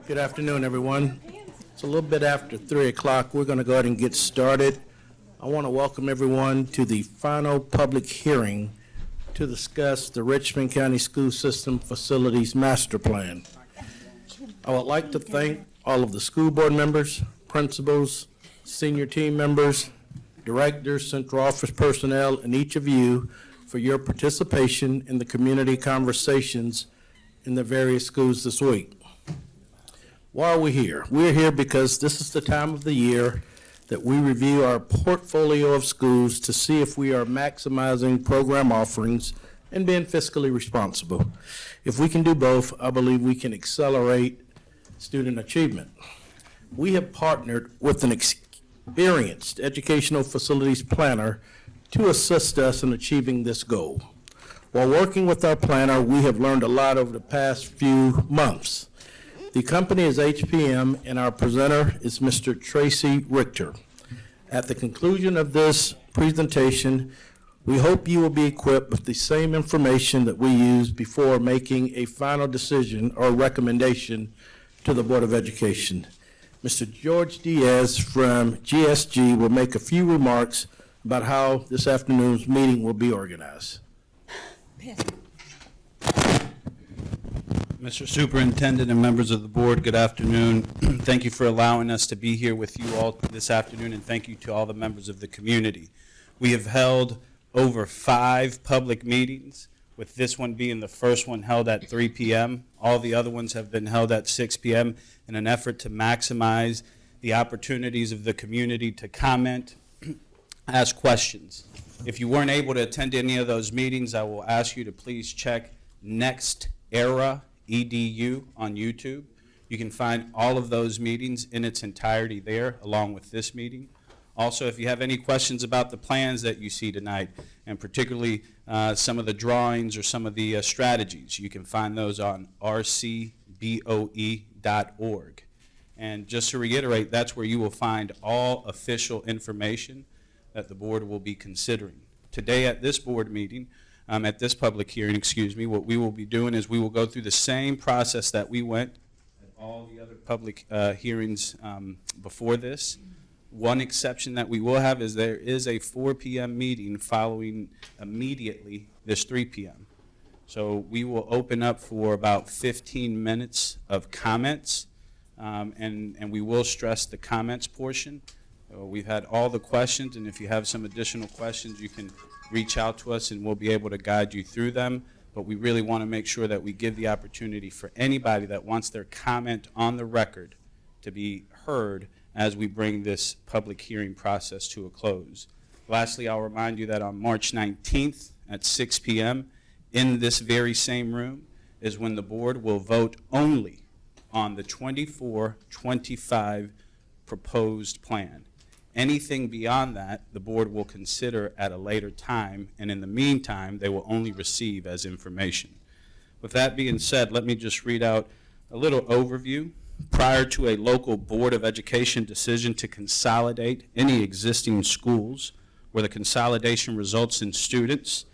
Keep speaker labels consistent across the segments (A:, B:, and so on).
A: Good afternoon, everyone. It's a little bit after 3 o'clock. We're going to go ahead and get started. I want to welcome everyone to the final public hearing to discuss the Richmond County School System Facilities Master Plan. I would like to thank all of the school board members, principals, senior team members, directors, central office personnel, and each of you for your participation in the community conversations in the various schools this week. Why are we here? We're here because this is the time of the year that we review our portfolio of schools to see if we are maximizing program offerings and being fiscally responsible. If we can do both, I believe we can accelerate student achievement. We have partnered with an experienced educational facilities planner to assist us in achieving this goal. While working with our planner, we have learned a lot over the past few months. The company is HPM, and our presenter is Mr. Tracy Richter. At the conclusion of this presentation, we hope you will be equipped with the same information that we used before making a final decision or recommendation to the Board of Education. Mr. George Diaz from GSG will make a few remarks about how this afternoon's meeting will be organized.
B: Mr. Superintendent and members of the board, good afternoon. Thank you for allowing us to be here with you all this afternoon, and thank you to all the members of the community. We have held over 5 public meetings, with this one being the first one held at 3 p.m. All the other ones have been held at 6 p.m. in an effort to maximize the opportunities of the community to comment, ask questions. If you weren't able to attend any of those meetings, I will ask you to please check Next Era EDU on YouTube. You can find all of those meetings in its entirety there, along with this meeting. Also, if you have any questions about the plans that you see tonight, and particularly some of the drawings or some of the strategies, you can find those on RCBOE.org. And just to reiterate, that's where you will find all official information that the board will be considering. Today at this board meeting, at this public hearing, what we will be doing is we will go through the same process that we went at all the other public hearings before this. One exception that we will have is there is a 4 p.m. meeting following immediately this 3 p.m. So we will open up for about 15 minutes of comments, and we will stress the comments portion. We've had all the questions, and if you have some additional questions, you can reach out to us and we'll be able to guide you through them. But we really want to make sure that we give the opportunity for anybody that wants their comment on the record to be heard as we bring this public hearing process to a close. Lastly, I'll remind you that on March 19th at 6 p.m. in this very same room is when the board will vote only on the 24-25 proposed plan. Anything beyond that, the board will consider at a later time, and in the meantime, they will only receive as information. With that being said, let me just read out a little overview. Prior to a local Board of Education decision to consolidate any existing schools where the consolidation results in students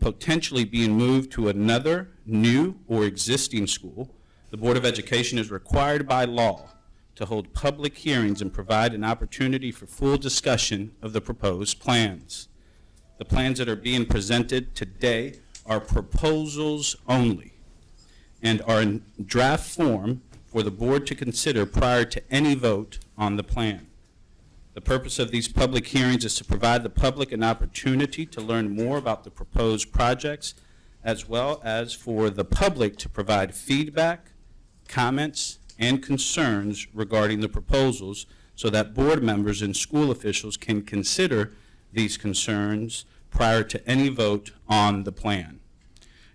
B: potentially being moved to another new or existing school, the Board of Education is required by law to hold public hearings and provide an opportunity for full discussion of the proposed plans. The plans that are being presented today are proposals only and are in draft form for the board to consider prior to any vote on the plan. The purpose of these public hearings is to provide the public an opportunity to learn more about the proposed projects, as well as for the public to provide feedback, comments, and concerns regarding the proposals so that board members and school officials can consider these concerns prior to any vote on the plan.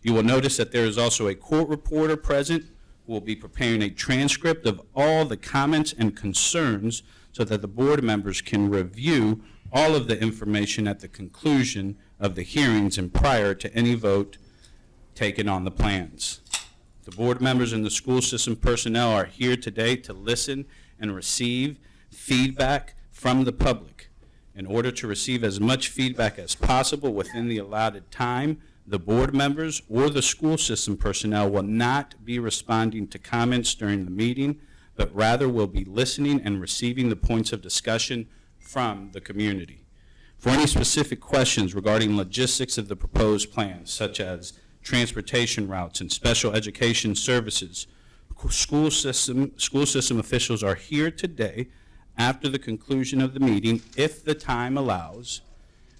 B: You will notice that there is also a court reporter present who will be preparing a transcript of all the comments and concerns so that the board members can review all of the information at the conclusion of the hearings and prior to any vote taken on the plans. The board members and the school system personnel are here today to listen and receive feedback from the public. In order to receive as much feedback as possible within the allotted time, The board members or the school system personnel will not be responding to comments during the meeting, but rather will be listening and receiving the points of discussion from the community. For any specific questions regarding logistics of the proposed plan, such as transportation routes and special education services, school system officials are here today after the conclusion of the meeting, if the time allows,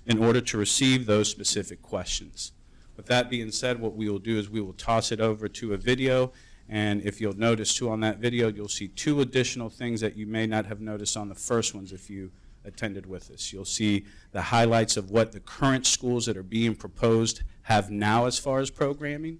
B: in order to receive those specific questions. With that being said, what we will do is we will toss it over to a video, and if you'll notice too on that video, you'll see two additional things that you may not have noticed on the first ones if you attended with us. You'll see the highlights of what the current schools that are being proposed have now as far as programming,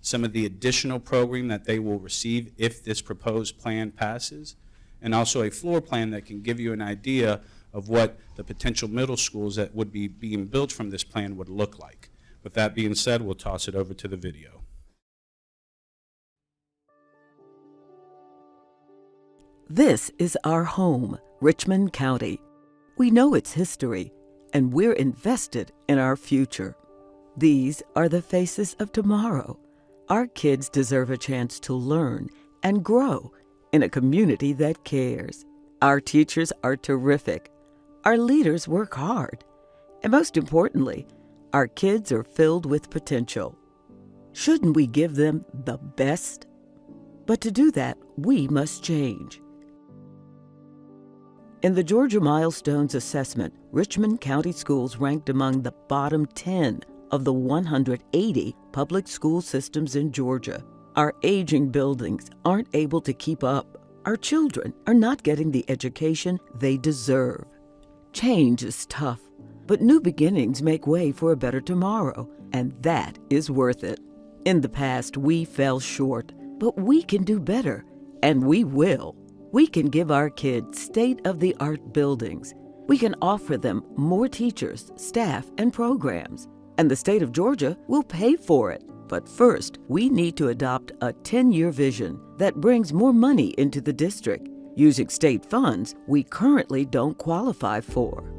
B: some of the additional programming that they will receive if this proposed plan passes, and also a floor plan that can give you an idea of what the potential middle schools that would be being built from this plan would look like. With that being said, we'll toss it over to the video.
C: This is our home, Richmond County. We know its history, and we're invested in our future. These are the faces of tomorrow. Our kids deserve a chance to learn and grow in a community that cares. Our teachers are terrific. Our leaders work hard. And most importantly, our kids are filled with potential. Shouldn't we give them the best? But to do that, we must change. In the Georgia Milestones Assessment, Richmond County Schools ranked among the bottom 10 of the 180 public school systems in Georgia. Our aging buildings aren't able to keep up. Our children are not getting the education they deserve. Change is tough, but new beginnings make way for a better tomorrow, and that is worth it. In the past, we fell short, but we can do better, and we will. We can give our kids state-of-the-art buildings. We can offer them more teachers, staff, and programs. And the state of Georgia will pay for it. But first, we need to adopt a 10-year vision that brings more money into the district, using state funds we currently don't qualify for.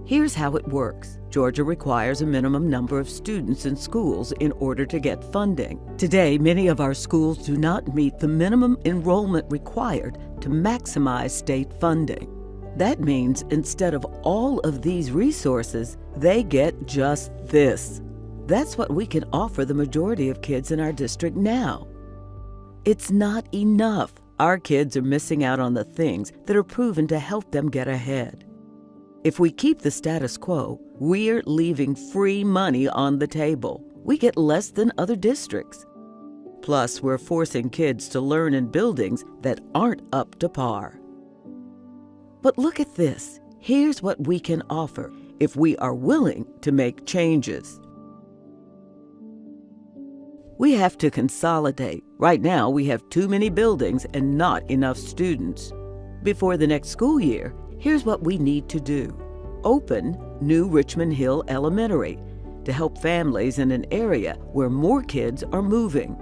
C: Here's how it works. Georgia requires a minimum number of students in schools in order to get funding. Today, many of our schools do not meet the minimum enrollment required to maximize state funding. That means instead of all of these resources, they get just this. That's what we can offer the majority of kids in our district now. It's not enough. Our kids are missing out on the things that are proven to help them get ahead. If we keep the status quo, we're leaving free money on the table. We get less than other districts. Plus, we're forcing kids to learn in buildings that aren't up to par. But look at this. Here's what we can offer if we are willing to make changes. We have to consolidate. Right now, we have too many buildings and not enough students. Before the next school year, here's what we need to do. Open new Richmond Hill Elementary to help families in an area where more kids are moving.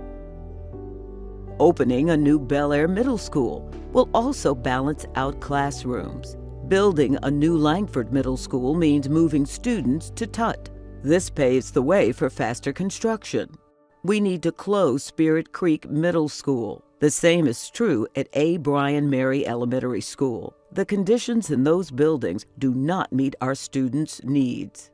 C: Opening a new Bel Air Middle School will also balance out classrooms. Building a new Langford Middle School means moving students to Tut. This paves the way for faster construction. We need to close Spirit Creek Middle School. The same is true at A. Bryan Mary Elementary School. The conditions in those buildings do not meet our students' needs.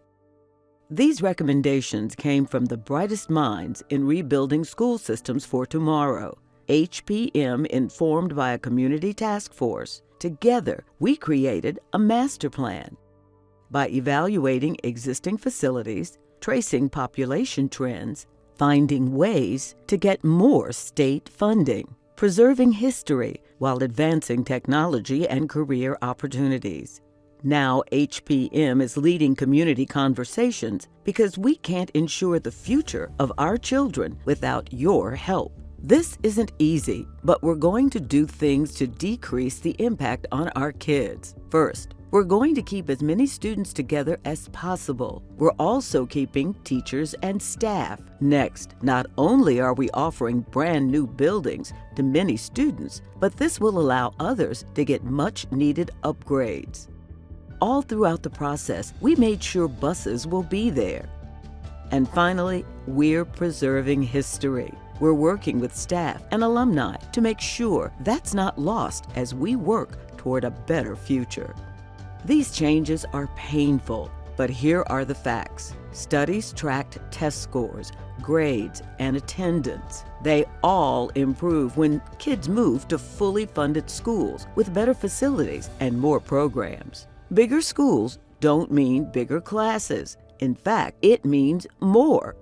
C: These recommendations came from the brightest minds in rebuilding school systems for tomorrow. HPM informed by a community task force. Together, we created a master plan. By evaluating existing facilities, tracing population trends, finding ways to get more state funding, preserving history while advancing technology and career opportunities. Now HPM is leading community conversations because we can't ensure the future of our children without your help. This isn't easy, but we're going to do things to decrease the impact on our kids. First, we're going to keep as many students together as possible. We're also keeping teachers and staff. Next, not only are we offering brand new buildings to many students, but this will allow others to get much needed upgrades. All throughout the process, we made sure buses will be there. And finally, we're preserving history. We're working with staff and alumni to make sure that's not lost as we work toward a better future. These changes are painful, but here are the facts. Studies tracked test scores, grades, and attendance. They all improve when kids move to fully funded schools with better facilities and more programs. Bigger schools don't mean bigger classes. In fact, it means more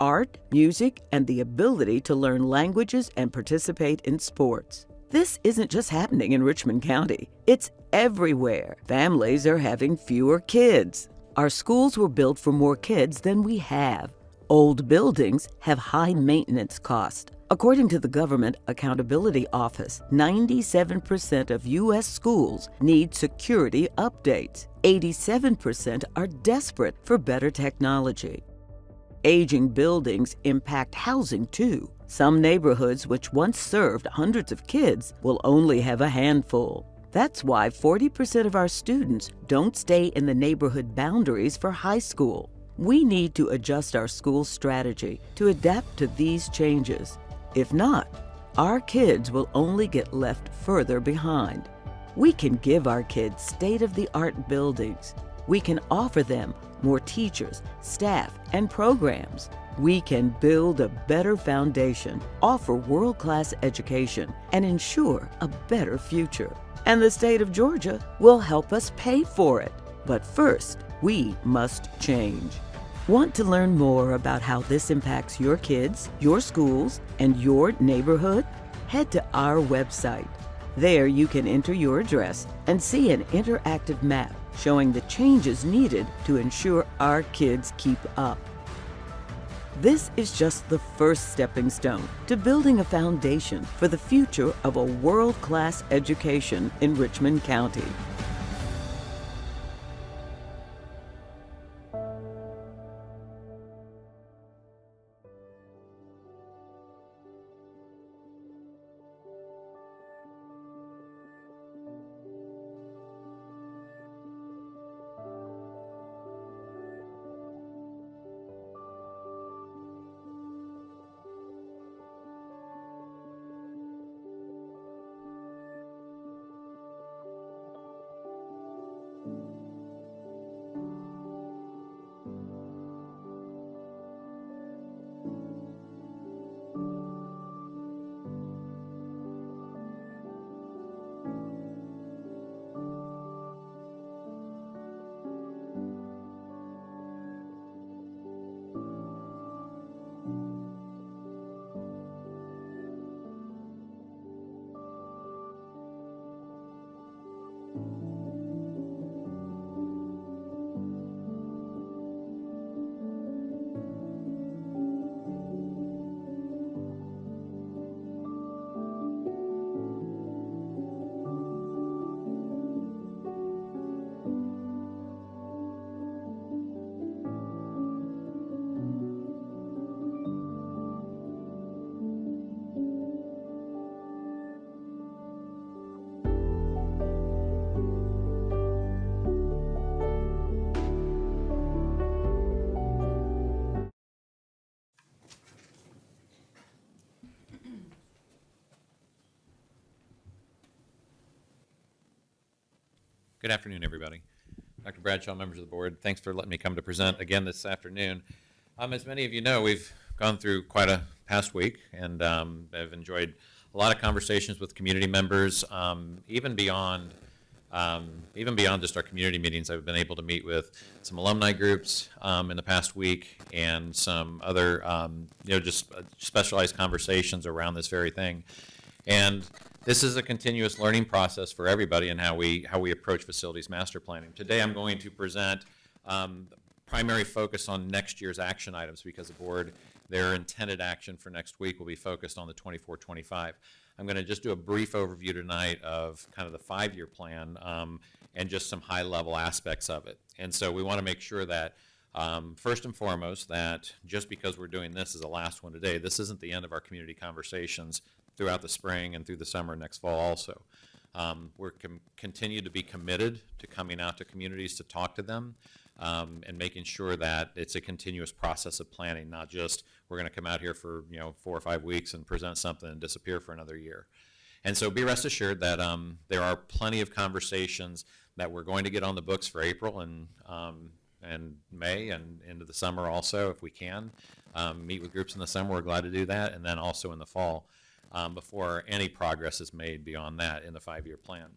C: art, music, and the ability to learn languages and participate in sports. This isn't just happening in Richmond County. It's everywhere. Families are having fewer kids. Our schools were built for more kids than we have. Old buildings have high maintenance costs. According to the Government Accountability Office, 97% of U.S. schools need security updates. 87% are desperate for better technology. Aging buildings impact housing too. Some neighborhoods which once served hundreds of kids will only have a handful. That's why 40% of our students don't stay in the neighborhood boundaries for high school. We need to adjust our school strategy to adapt to these changes. If not, our kids will only get left further behind. We can give our kids state-of-the-art buildings. We can offer them more teachers, staff, and programs. We can build a better foundation, offer world-class education, and ensure a better future. And the state of Georgia will help us pay for it. But first, we must change. Want to learn more about how this impacts your kids, your schools, and your neighborhood? Head to our website. There you can enter your address and see an interactive map showing the changes needed to ensure our kids keep up. This is just the first stepping stone to building a foundation for the future of a world-class education in Richmond County.
D: Good afternoon, everybody. Dr. Bradshaw, members of the board, thanks for letting me come to present again this afternoon. As many of you know, we've gone through quite a past week, and I've enjoyed a lot of conversations with community members, even beyond just our community meetings. I've been able to meet with some alumni groups in the past week, and some other, just specialized conversations around this very thing. And this is a continuous learning process for everybody in how we approach facilities master planning. Today I'm going to present primary focus on next year's action items, because the board, their intended action for next week will be focused on the 24-25. I'm going to just do a brief overview tonight of kind of the 5-year plan and just some high-level aspects of it. And so we want to make sure that first and foremost, that just because we're doing this as the last one today, this isn't the end of our community conversations throughout the spring and through the summer next fall also. We're continue to be committed to coming out to communities to talk to them, and making sure that it's a continuous process of planning, not just we're going to come out here for 4 or 5 weeks and present something and disappear for another year. And so be rest assured that there are plenty of conversations that we're going to get on the books for April and May and into the summer also, if we can. Meet with groups in the summer, we're glad to do that, and then also in the fall before any progress is made beyond that in the 5-year plan.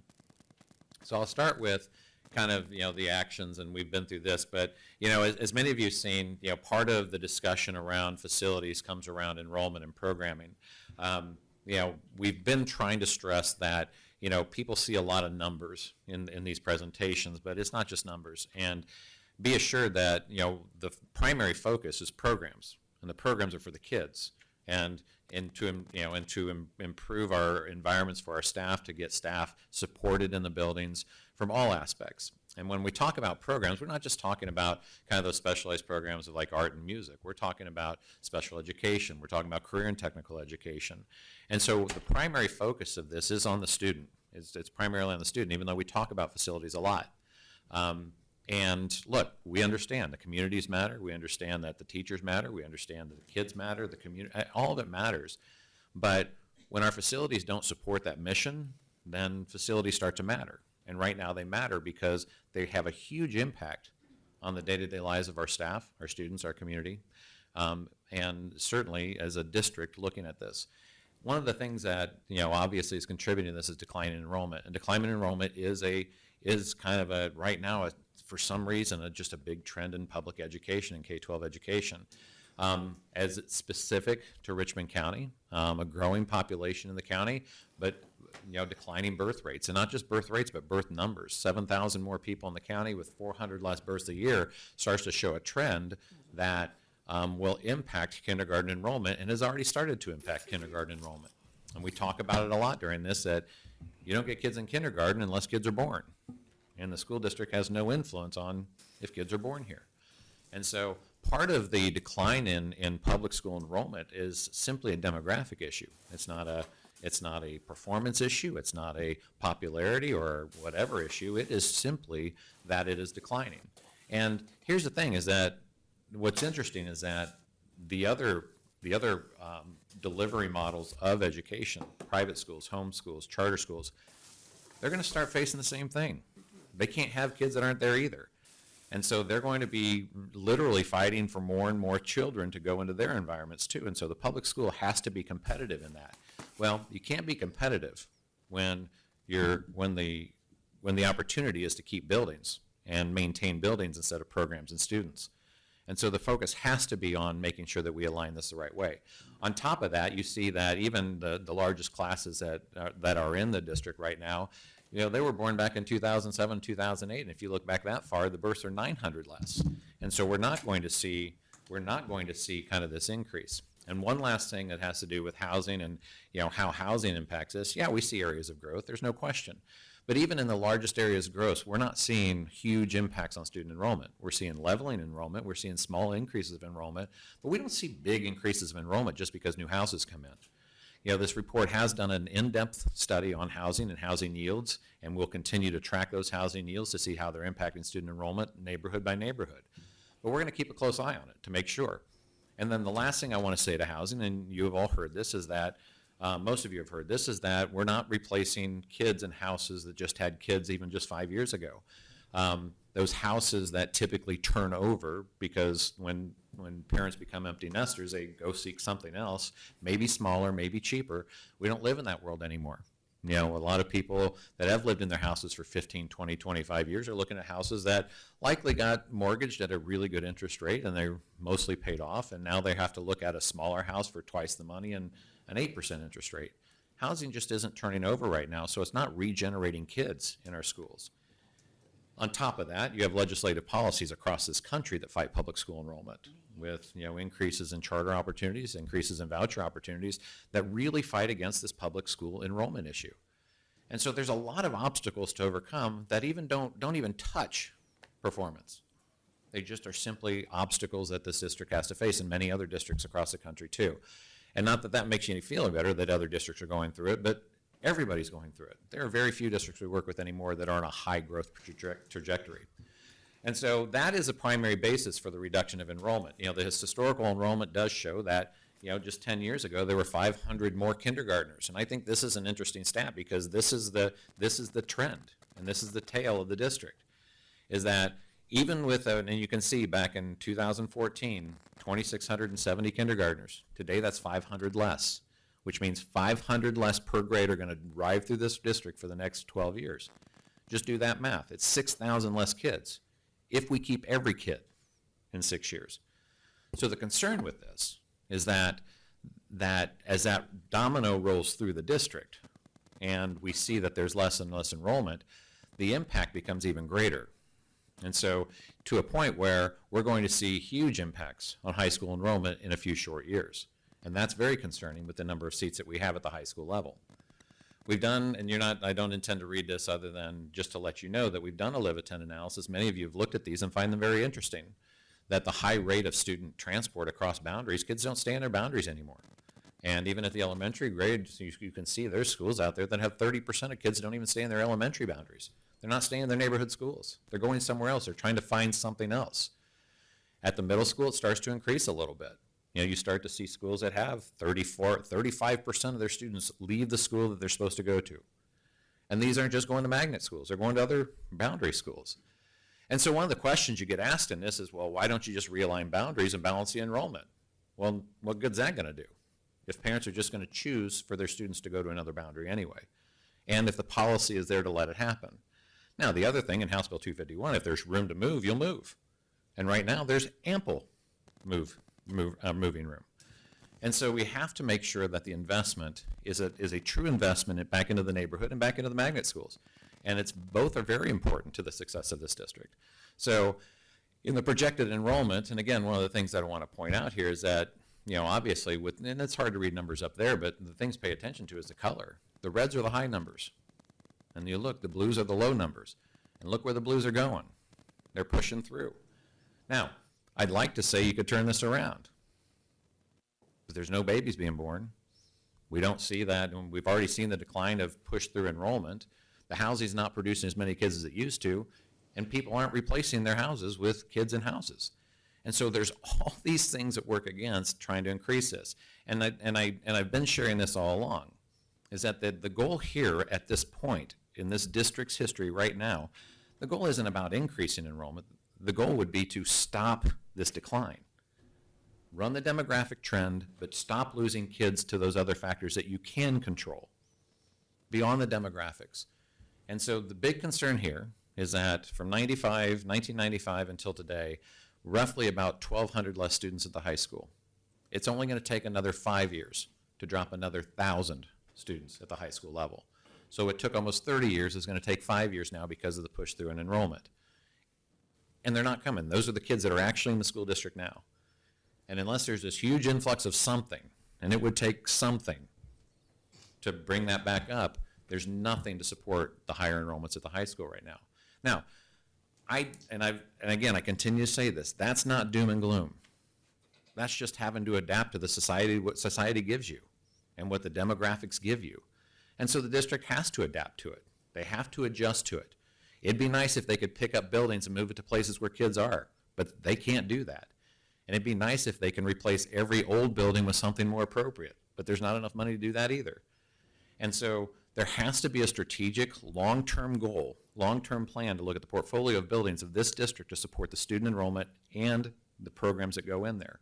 D: So I'll start with kind of, the actions, and we've been through this, but, as many of you have seen, part of the discussion around facilities comes around enrollment and programming. We've been trying to stress that, people see a lot of numbers in these presentations, but it's not just numbers. And be assured that, the primary focus is programs, and the programs are for the kids. And to improve our environments for our staff, to get staff supported in the buildings from all aspects. And when we talk about programs, we're not just talking about kind of those specialized programs of like art and music. We're talking about special education. We're talking about career and technical education. And so the primary focus of this is on the student. It's primarily on the student, even though we talk about facilities a lot. And look, we understand the communities matter. We understand that the teachers matter. We understand that the kids matter, the community, all of it matters. But when our facilities don't support that mission, then facilities start to matter. And right now they matter because they have a huge impact on the day-to-day lives of our staff, our students, our community, and certainly as a district looking at this. One of the things that, obviously is contributing to this is decline in enrollment. And decline in enrollment is kind of right now, for some reason, just a big trend in public education and K-12 education. As it's specific to Richmond County, a growing population in the county, but declining birth rates, and not just birth rates, but birth numbers. 7,000 more people in the county with 400 less births a year starts to show a trend that will impact kindergarten enrollment, and has already started to impact kindergarten enrollment. And we talk about it a lot during this, that you don't get kids in kindergarten unless kids are born. And the school district has no influence on if kids are born here. And so part of the decline in public school enrollment is simply a demographic issue. It's not a performance issue. It's not a popularity or whatever issue. It is simply that it is declining. And here's the thing, is that what's interesting is that the other delivery models of education, private schools, home schools, charter schools, they're going to start facing the same thing. They can't have kids that aren't there either. And so they're going to be literally fighting for more and more children to go into their environments too. And so the public school has to be competitive in that. Well, you can't be competitive when the opportunity is to keep buildings and maintain buildings instead of programs and students. And so the focus has to be on making sure that we align this the right way. On top of that, you see that even the largest classes that are in the district right now, they were born back in 2007, 2008, and if you look back that far, the births are 900 less. And so we're not going to see kind of this increase. And one last thing that has to do with housing and how housing impacts us. Yeah, we see areas of growth, there's no question. But even in the largest areas of growth, we're not seeing huge impacts on student enrollment. We're seeing leveling enrollment, we're seeing small increases of enrollment, but we don't see big increases of enrollment just because new houses come in. This report has done an in-depth study on housing and housing yields, and we'll continue to track those housing yields to see how they're impacting student enrollment neighborhood by neighborhood. But we're going to keep a close eye on it to make sure. And then the last thing I want to say to housing, and you have all heard this, is that most of you have heard this, is that we're not replacing kids in houses that just had kids even just 5 years ago. Those houses that typically turn over because when parents become empty nesters, they go seek something else, maybe smaller, maybe cheaper. We don't live in that world anymore. A lot of people that have lived in their houses for 15, 20, 25 years are looking at houses that likely got mortgaged at a really good interest rate and they're mostly paid off, and now they have to look at a smaller house for twice the money and an 8% interest rate. Housing just isn't turning over right now, so it's not regenerating kids in our schools. On top of that, you have legislative policies across this country that fight public school enrollment with increases in charter opportunities, increases in voucher opportunities that really fight against this public school enrollment issue. And so there's a lot of obstacles to overcome that even don't even touch performance. They just are simply obstacles that this district has to face, and many other districts across the country too. And not that that makes you any feel better that other districts are going through it, but everybody's going through it. There are very few districts we work with anymore that are on a high growth trajectory. And so that is a primary basis for the reduction of enrollment. You know, the historical enrollment does show that, you know, just 10 years ago, there were 500 more kindergartners. And I think this is an interesting stat because this is the trend, and this is the tale of the district, is that even with, and you can see back in 2014, 2,670 kindergartners. Today, that's 500 less, which means 500 less per grade are going to drive through this district for the next 12 years. Just do that math. It's 6,000 less kids if we keep every kid in 6 years. So the concern with this is that as that domino rolls through the district and we see that there's less and less enrollment, the impact becomes even greater. And so to a point where we're going to see huge impacts on high school enrollment in a few short years. And that's very concerning with the number of seats that we have at the high school level. We've done, and I don't intend to read this other than just to let you know that we've done a live attend analysis. Many of you have looked at these and find them very interesting. That the high rate of student transport across boundaries, kids don't stay in their boundaries anymore. And even at the elementary grades, you can see there's schools out there that have 30% of kids don't even stay in their elementary boundaries. They're not staying in their neighborhood schools. They're going somewhere else. They're trying to find something else. At the middle school, it starts to increase a little bit. You know, you start to see schools that have 35% of their students leave the school that they're supposed to go to. And these aren't just going to magnet schools. They're going to other boundary schools. And so one of the questions you get asked in this is, well, why don't you just realign boundaries and balance the enrollment? Well, what good's that going to do if parents are just going to choose for their students to go to another boundary anyway? And if the policy is there to let it happen. Now, the other thing in House Bill 251, if there's room to move, you'll move. And right now, there's ample moving room. And so we have to make sure that the investment is a true investment back into the neighborhood and back into the magnet schools. And both are very important to the success of this district. So in the projected enrollment, and again, one of the things that I want to point out here is that, you know, obviously, and it's hard to read numbers up there, but the things to pay attention to is the color. The reds are the high numbers. And you look, the blues are the low numbers. And look where the blues are going. They're pushing through. Now, I'd like to say you could turn this around. But there's no babies being born. We don't see that, and we've already seen the decline of push-through enrollment. The housing's not producing as many kids as it used to, and people aren't replacing their houses with kids in houses. And so there's all these things that work against trying to increase this. And I've been sharing this all along, is that the goal here at this point in this district's history right now, the goal isn't about increasing enrollment. The goal would be to stop this decline. Run the demographic trend, but stop losing kids to those other factors that you can control beyond the demographics. And so the big concern here is that from 1995 until today, roughly about 1,200 less students at the high school. It's only going to take another 5 years to drop another 1,000 students at the high school level. So it took almost 30 years. It's going to take 5 years now because of the push through and enrollment. And they're not coming. Those are the kids that are actually in the school district now. And unless there's this huge influx of something, and it would take something to bring that back up, there's nothing to support the higher enrollments at the high school right now. Now, again, I continue to say this, that's not doom and gloom. That's just having to adapt to the society, what society gives you and what the demographics give you. And so the district has to adapt to it. They have to adjust to it. It'd be nice if they could pick up buildings and move it to places where kids are, but they can't do that. And it'd be nice if they can replace every old building with something more appropriate, but there's not enough money to do that either. And so there has to be a strategic, long-term goal, long-term plan to look at the portfolio of buildings of this district to support the student enrollment and the programs that go in there.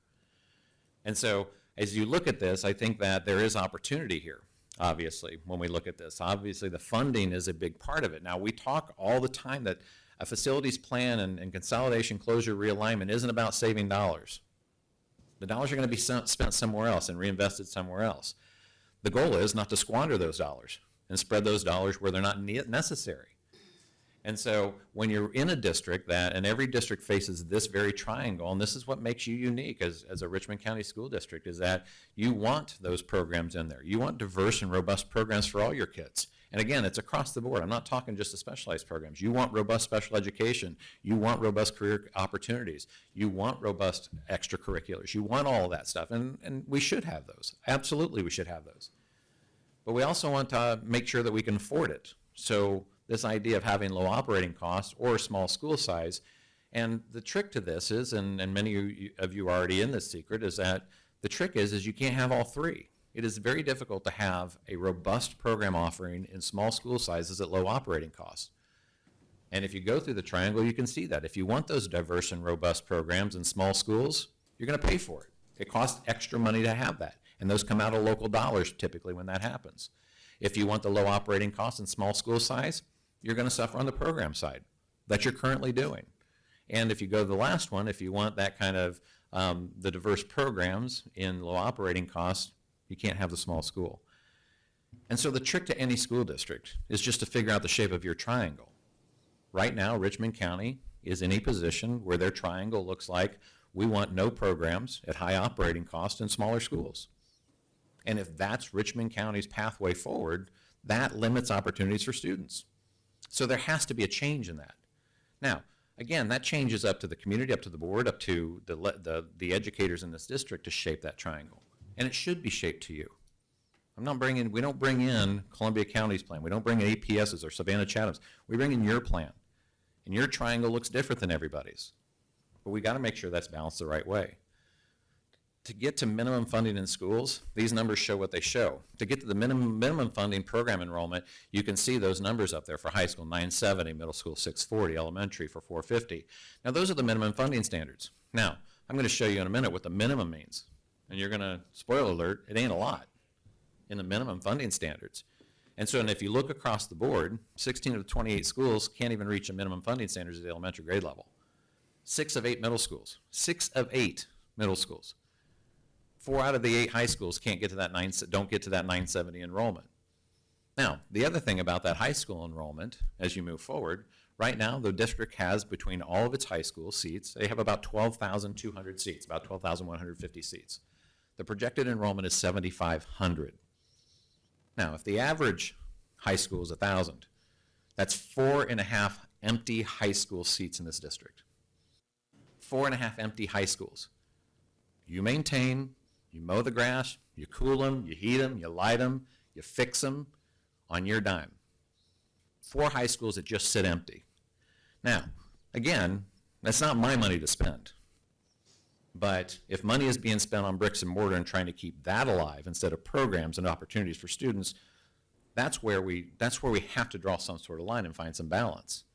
D: And so as you look at this, I think that there is opportunity here, obviously, when we look at this. Obviously, the funding is a big part of it. Now, we talk all the time that a facilities plan and consolidation, closure, realignment isn't about saving dollars. The dollars are going to be spent somewhere else and reinvested somewhere else. The goal is not to squander those dollars and spread those dollars where they're not necessary. And so when you're in a district and every district faces this very triangle, and this is what makes you unique as a Richmond County School District, is that you want those programs in there. You want diverse and robust programs for all your kids. And again, it's across the board. I'm not talking just the specialized programs. You want robust special education. You want robust career opportunities. You want robust extracurriculars. You want all of that stuff. And we should have those. Absolutely, we should have those. But we also want to make sure that we can afford it. So this idea of having low operating costs or small school size And the trick to this is, and many of you are already in this secret, is that the trick is you can't have all three. It is very difficult to have a robust program offering in small school sizes at low operating costs. And if you go through the triangle, you can see that. If you want those diverse and robust programs in small schools, you're going to pay for it. It costs extra money to have that. And those come out of local dollars typically when that happens. If you want the low operating costs in small school size, you're going to suffer on the program side that you're currently doing. And if you go to the last one, if you want that kind of the diverse programs in low operating costs, you can't have the small school. And so the trick to any school district is just to figure out the shape of your triangle. Right now, Richmond County is in a position where their triangle looks like we want no programs at high operating cost in smaller schools. And if that's Richmond County's pathway forward, that limits opportunities for students. So there has to be a change in that. Now, again, that change is up to the community, up to the board, up to the educators in this district to shape that triangle. And it should be shaped to you. We don't bring in Columbia County's plan. We don't bring in APS's or Savannah Chatham's. We bring in your plan. And your triangle looks different than everybody's. But we got to make sure that's balanced the right way. To get to minimum funding in schools, these numbers show what they show. To get to the minimum funding program enrollment, you can see those numbers up there for high school, 970, middle school, 640, elementary for 450. Now, those are the minimum funding standards. Now, I'm going to show you in a minute what the minimum means. And you're going to, spoiler alert, it ain't a lot in the minimum funding standards. And so, and if you look across the board, 16 of the 28 schools can't even reach a minimum funding standards at the elementary grade level. 6 of 8 middle schools. 6 of 8 middle schools. 4 out of the 8 high schools don't get to that 970 enrollment. Now, the other thing about that high school enrollment, as you move forward, right now the district has, between all of its high school seats, they have about 12,200 seats, about 12,150 seats. The projected enrollment is 7,500. Now, if the average high school is 1,000, that's 4.5 empty high school seats in this district. 4.5 empty high schools. You maintain, you mow the grass, you cool them, you heat them, you light them, you fix them on your dime. 4 high schools that just sit empty. Now, again, that's not my money to spend. But if money is being spent on bricks and mortar and trying to keep that alive instead of programs and opportunities for students, that's where we have to draw some sort of line and find some balance.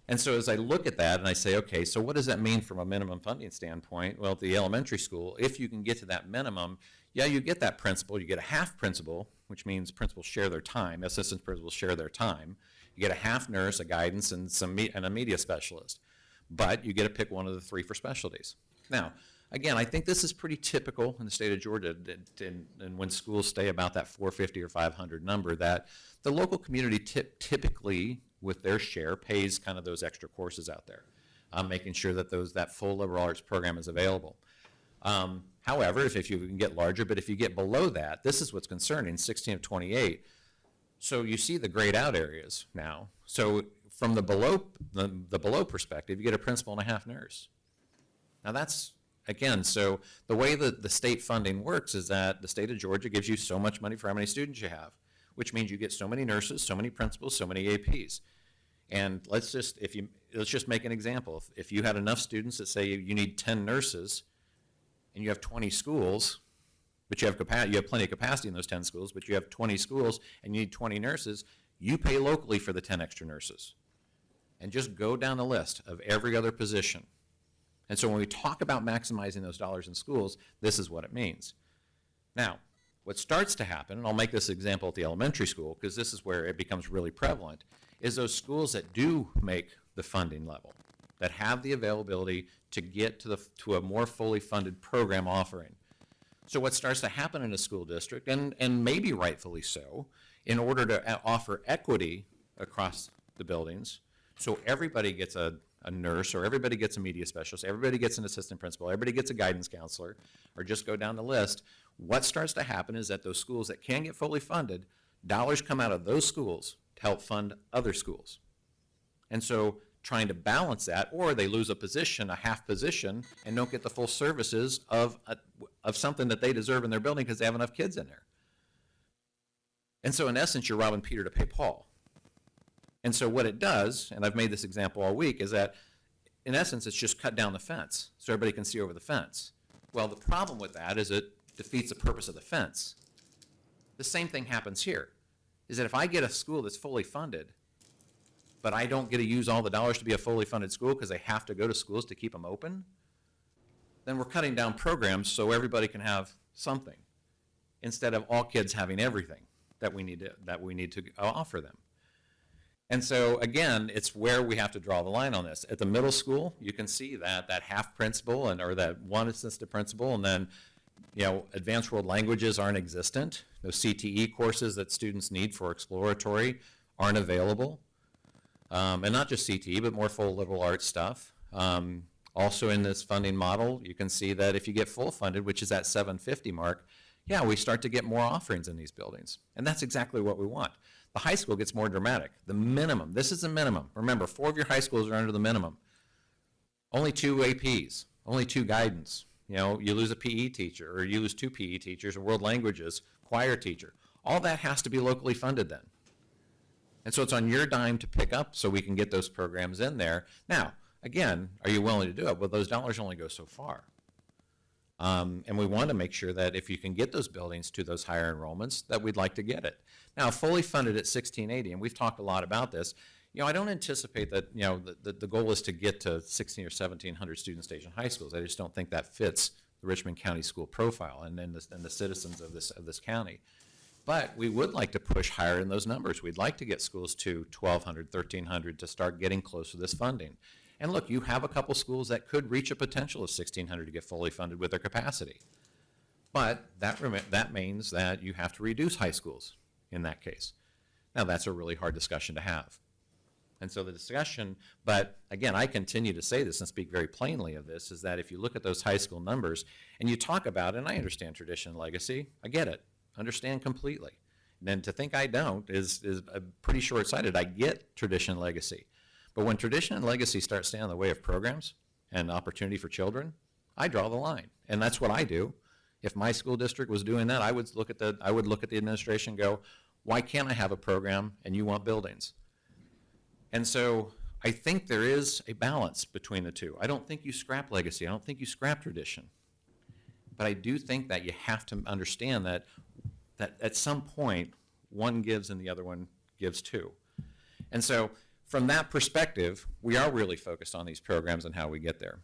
D: And so as I look at that and I say, okay, so what does that mean from a minimum funding standpoint? Well, at the elementary school, if you can get to that minimum, yeah, you get that principal, you get a half principal, which means principals share their time, assistant principals share their time. You get a half nurse, a guidance, and a media specialist. But you get to pick one of the 3 for specialties. Now, again, I think this is pretty typical in the state of Georgia, and when schools stay about that 450 or 500 number, that the local community typically, with their share, pays kind of those extra courses out there, making sure that that full liberal arts program is available. However, if you can get larger, but if you get below that, this is what's concerning, 16 of 28. So you see the grayed out areas now. So from the below perspective, you get a principal and a half nurse. Now that's, again, so the way that the state funding works is that the state of Georgia gives you so much money for how many students you have, which means you get so many nurses, so many principals, so many APs. And let's just make an example. If you had enough students that say you need 10 nurses and you have 20 schools, but you have plenty of capacity in those 10 schools, but you have 20 schools and you need 20 nurses, you pay locally for the 10 extra nurses. And just go down the list of every other position. And so when we talk about maximizing those dollars in schools, this is what it means. Now, what starts to happen, and I'll make this example at the elementary school because this is where it becomes really prevalent, is those schools that do make the funding level, that have the availability to get to a more fully funded program offering. So what starts to happen in a school district, and maybe rightfully so, in order to offer equity across the buildings, so everybody gets a nurse, or everybody gets a media specialist, everybody gets an assistant principal, everybody gets a guidance counselor, or just go down the list, what starts to happen is that those schools that can get fully funded, dollars come out of those schools to help fund other schools. And so trying to balance that, or they lose a position, a half position, and don't get the full services of something that they deserve in their building because they have enough kids in there. And so in essence, you're robbing Peter to pay Paul. And so what it does, and I've made this example all week, is that in essence, it's just cut down the fence so everybody can see over the fence. Well, the problem with that is it defeats the purpose of the fence. The same thing happens here, is that if I get a school that's fully funded, but I don't get to use all the dollars to be a fully funded school because they have to go to schools to keep them open, then we're cutting down programs so everybody can have something, instead of all kids having everything that we need to offer them. And so again, it's where we have to draw the line on this. At the middle school, you can see that half principal or that one assistant principal, and then advanced world languages aren't existent. Those CTE courses that students need for exploratory aren't available. And not just CTE, but more full liberal arts stuff. Also in this funding model, you can see that if you get full funded, which is that 750 mark, yeah, we start to get more offerings in these buildings. And that's exactly what we want. The high school gets more dramatic. The minimum, this is the minimum. Remember, 4 of your high schools are under the minimum. Only 2 APs, only 2 guidance. You lose a PE teacher, or you lose 2 PE teachers, or world languages, choir teacher. All that has to be locally funded then. And so it's on your dime to pick up so we can get those programs in there. Now, again, are you willing to do it? Well, those dollars only go so far. And we want to make sure that if you can get those buildings to those higher enrollments, that we'd like to get it. Now, fully funded at 1680, and we've talked a lot about this, I don't anticipate that, the goal is to get to 16 or 1700 student station high schools. I just don't think that fits the Richmond County school profile and the citizens of this county. But we would like to push higher in those numbers. We'd like to get schools to 1,200, 1,300 to start getting close to this funding. And look, you have a couple schools that could reach a potential of 1,600 to get fully funded with their capacity. But that means that you have to reduce high schools in that case. Now, that's a really hard discussion to have. And so the discussion, but again, I continue to say this and speak very plainly of this, is that if you look at those high school numbers and you talk about, and I understand tradition and legacy, I get it. Understand completely. And then to think I don't is pretty short-sighted. I get tradition and legacy. But when tradition and legacy start standing in the way of programs and opportunity for children, I draw the line. And that's what I do. If my school district was doing that, I would look at the administration and go, why can't I have a program and you want buildings? And so I think there is a balance between the two. I don't think you scrap legacy. I don't think you scrap tradition. But I do think that you have to understand that at some point, one gives and the other one gives too. And so from that perspective, we are really focused on these programs and how we get there.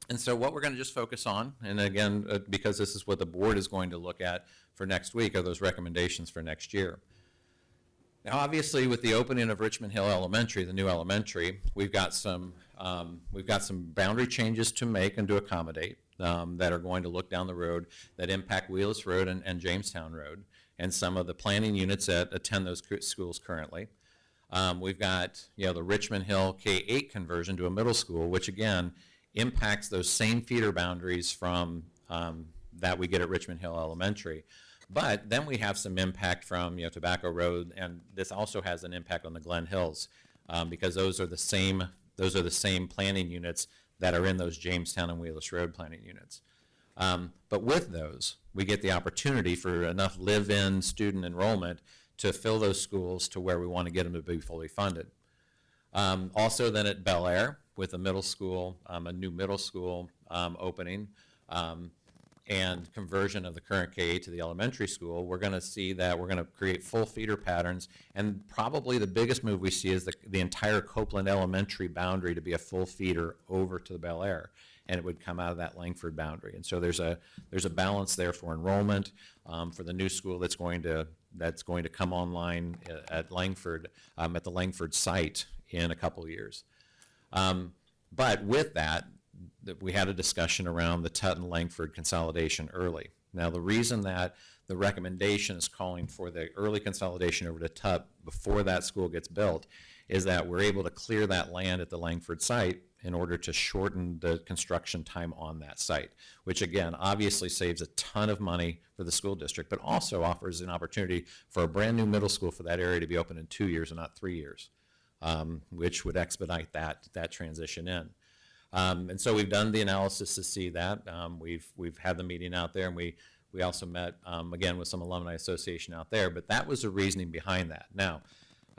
D: And so what we're going to just focus on, and again, because this is what the board is going to look at for next week, are those recommendations for next year. Now, obviously, with the opening of Richmond Hill Elementary, the new elementary, we've got some boundary changes to make and to accommodate that are going to look down the road that impact Wheelus Road and Jamestown Road, and some of the planning units that attend those schools currently. We've got the Richmond Hill K-8 conversion to a middle school, which again impacts those same feeder boundaries from that we get at Richmond Hill Elementary. But then we have some impact from Tobacco Road, and this also has an impact on the Glen Hills because those are the same planning units that are in those Jamestown and Wheelus Road planning units. But with those, we get the opportunity for enough live-in student enrollment to fill those schools to where we want to get them to be fully funded. Also then at Bel Air, with a middle school, a new middle school opening, and conversion of the current K-8 to the elementary school, we're going to see that we're going to create full feeder patterns, and probably the biggest move we see is the entire Copeland Elementary boundary to be a full feeder over to the Bel Air, and it would come out of that Langford boundary. And so there's a balance there for enrollment for the new school that's going to come online at Langford, at the Langford site in a couple years. But with that we had a discussion around the Tutton-Langford consolidation early. Now, the reason that the recommendation is calling for the early consolidation over to Tut before that school gets built is that we're able to clear that land at the Langford site in order to shorten the construction time on that site, which again obviously saves a ton of money for the school district, but also offers an opportunity for a brand new middle school for that area to be open in 2 years and not 3 years, which would expedite that transition in. And so we've done the analysis to see that. We've had the meeting out there, and we also met, again, with some alumni association out there, but that was the reasoning behind that. Now,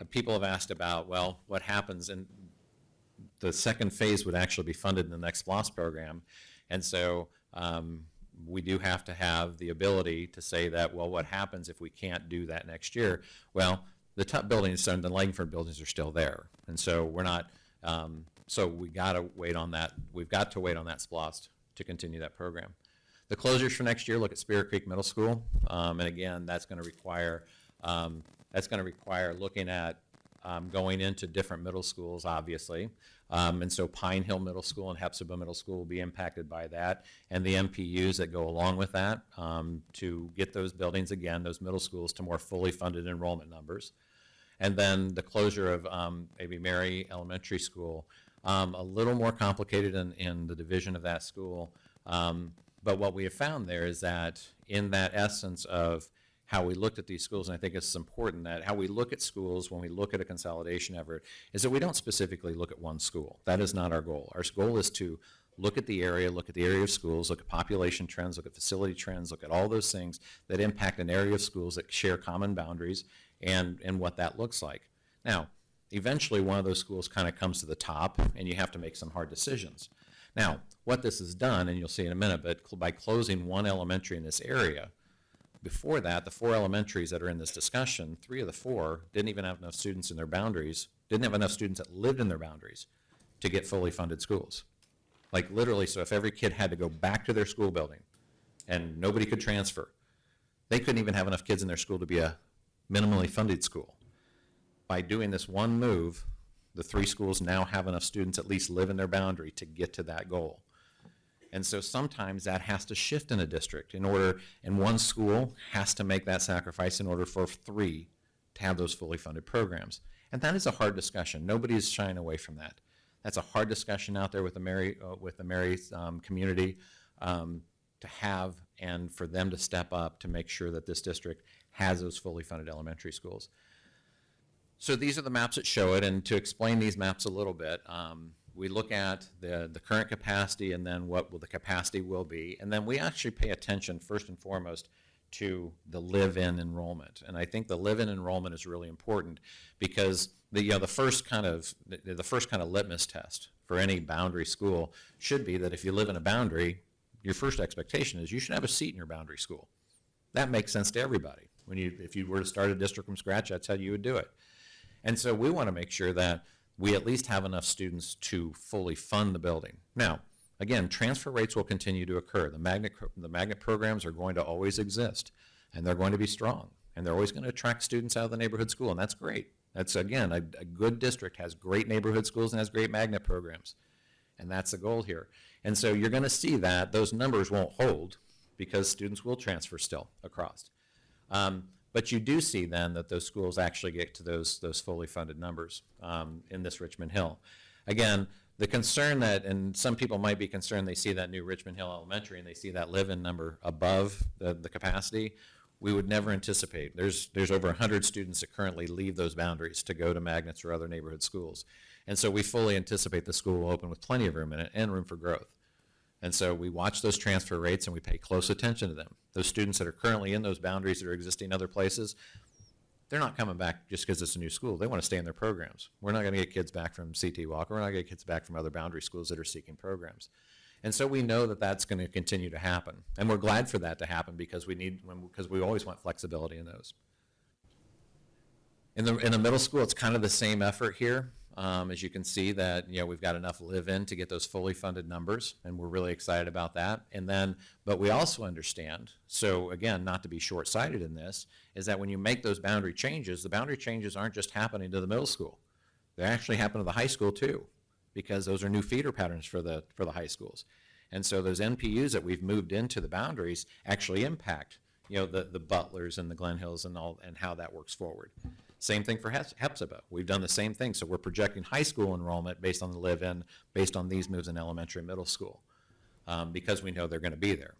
D: people have asked about, well, what happens, and the second phase would actually be funded in the next SPLOST program. And so we do have to have the ability to say that, well, what happens if we can't do that next year? Well, the top buildings and the Langford buildings are still there. And so we're not, so we got to wait on that. We've got to wait on that SPLOST to continue that program. The closures for next year look at Spirit Creek Middle School. And again, that's going to require looking at going into different middle schools, obviously. And so Pine Hill Middle School and Hepzibah Middle School will be impacted by that, and the MPUs that go along with that to get those buildings, again, those middle schools, to more fully funded enrollment numbers. And then the closure of maybe Mary Elementary School, a little more complicated in the division of that school. But what we have found there is that in that essence of how we looked at these schools, and I think it's important that how we look at schools when we look at a consolidation effort is that we don't specifically look at one school. That is not our goal. Our goal is to look at the area of schools, look at population trends, look at facility trends, look at all those things that impact an area of schools that share common boundaries and what that looks like. Now, eventually one of those schools kind of comes to the top and you have to make some hard decisions. Now, what this has done, and you'll see in a minute, but by closing one elementary in this area, before that, the 4 elementaries that are in this discussion, 3 of the 4 didn't even have enough students in their boundaries, didn't have enough students that lived in their boundaries to get fully funded schools. Like literally, so if every kid had to go back to their school building and nobody could transfer, they couldn't even have enough kids in their school to be a minimally funded school. By doing this one move, the 3 schools now have enough students at least live in their boundary to get to that goal. And so sometimes that has to shift in a district and one school has to make that sacrifice in order for 3 to have those fully funded programs. And that is a hard discussion. Nobody is shying away from that. That's a hard discussion out there with the Mary community to have, and for them to step up to make sure that this district has those fully funded elementary schools. So these are the maps that show it, and to explain these maps a little bit, we look at the current capacity and then what the capacity will be, and then we actually pay attention first and foremost to the live-in enrollment. And I think the live-in enrollment is really important because the first kind of litmus test for any boundary school should be that if you live in a boundary, your first expectation is you should have a seat in your boundary school. That makes sense to everybody. If you were to start a district from scratch, that's how you would do it. And so we want to make sure that we at least have enough students to fully fund the building. Now, again, transfer rates will continue to occur. The magnet programs are going to always exist, and they're going to be strong, and they're always going to attract students out of the neighborhood school, and that's great. That's, again, a good district has great neighborhood schools and has great magnet programs, and that's the goal here. And so you're going to see that those numbers won't hold because students will transfer still across. But you do see then that those schools actually get to those fully funded numbers in this Richmond Hill. Again, the concern that, and some people might be concerned, they see that new Richmond Hill Elementary and they see that live-in number above the capacity. We would never anticipate. There's over 100 students that currently leave those boundaries to go to magnets or other neighborhood schools. And so we fully anticipate the school will open with plenty of room in it and room for growth. And so we watch those transfer rates and we pay close attention to them. Those students that are currently in those boundaries that are existing in other places, they're not coming back just because it's a new school. They want to stay in their programs. We're not going to get kids back from C.T. Walker. We're not going to get kids back from other boundary schools that are seeking programs. And so we know that that's going to continue to happen. And we're glad for that to happen because we always want flexibility in those. In the middle school, it's kind of the same effort here. As you can see that, we've got enough live-in to get those fully funded numbers, and we're really excited about that. And then, but we also understand, so again, not to be short-sighted in this, is that when you make those boundary changes, the boundary changes aren't just happening to the middle school. They actually happen to the high school too, because those are new feeder patterns for the high schools. And so those NPUs that we've moved into the boundaries actually impact, the Butlers and the Glen Hills and how that works forward. Same thing for Hepzibah. We've done the same thing. So we're projecting high school enrollment based on the live-in, based on these moves in elementary and middle school, because we know they're going to be there.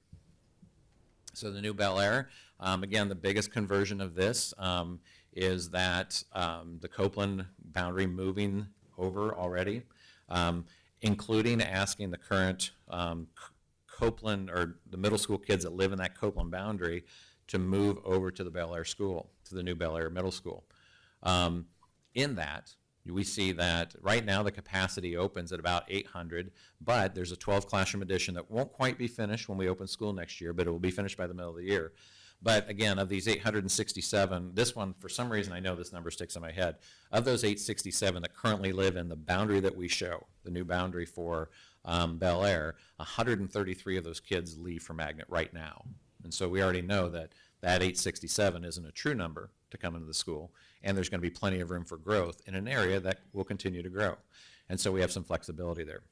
D: So the new Bel Air, again, the biggest conversion of this is that the Copeland boundary moving over already, including asking the current Copeland or the middle school kids that live in that Copeland boundary to move over to the Bel Air school, to the new Bel Air Middle School. In that, we see that right now the capacity opens at about 800, but there's a 12 classroom addition that won't quite be finished when we open school next year, but it will be finished by the middle of the year. But again, of these 867, this one, for some reason, I know this number sticks in my head, of those 867 that currently live in the boundary that we show, the new boundary for Bel Air, 133 of those kids leave for Magnet right now. And so we already know that that 867 isn't a true number to come into the school, and there's going to be plenty of room for growth in an area that will continue to grow. And so we have some flexibility there.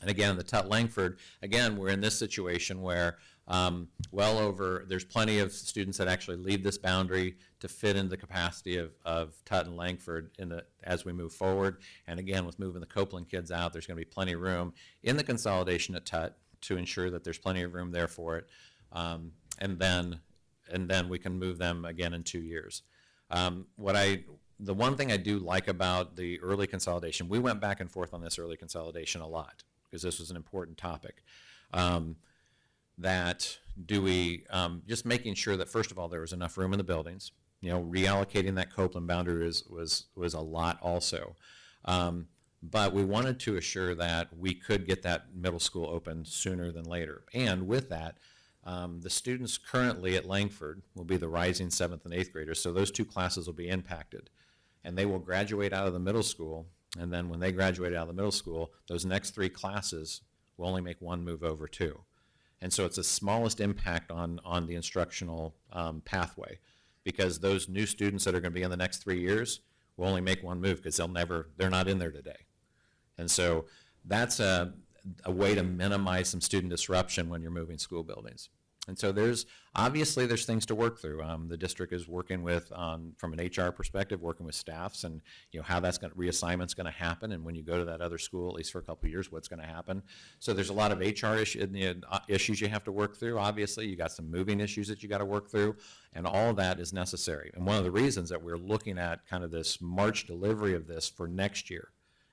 D: And again, the Tut Langford, again, we're in this situation where there's plenty of students that actually leave this boundary to fit into the capacity of Tut and Langford as we move forward. And again, with moving the Copeland kids out, there's going to be plenty of room in the consolidation at Tut to ensure that there's plenty of room there for it. And then we can move them again in 2 years. The one thing I do like about the early consolidation, we went back and forth on this early consolidation a lot because this was an important topic. Just making sure that first of all there was enough room in the buildings. You know, reallocating that Copeland boundary was a lot also. But we wanted to assure that we could get that middle school open sooner than later. And with that, the students currently at Langford will be the rising 7th and 8th graders, so those two classes will be impacted. And they will graduate out of the middle school, and then when they graduate out of the middle school, those next 3 classes will only make one move over too. And so it's the smallest impact on the instructional pathway, because those new students that are going to be in the next 3 years will only make one move because they're not in there today. And so that's a way to minimize some student disruption when you're moving school buildings. And so there's things to work through. The district is working with, from an HR perspective, working with staffs and how reassignment's going to happen, and when you go to that other school, at least for a couple of years, what's going to happen. So there's a lot of HR issues you have to work through. Obviously, you got some moving issues that you got to work through, and all of that is necessary. And one of the reasons that we're looking at kind of this March delivery of this for next year,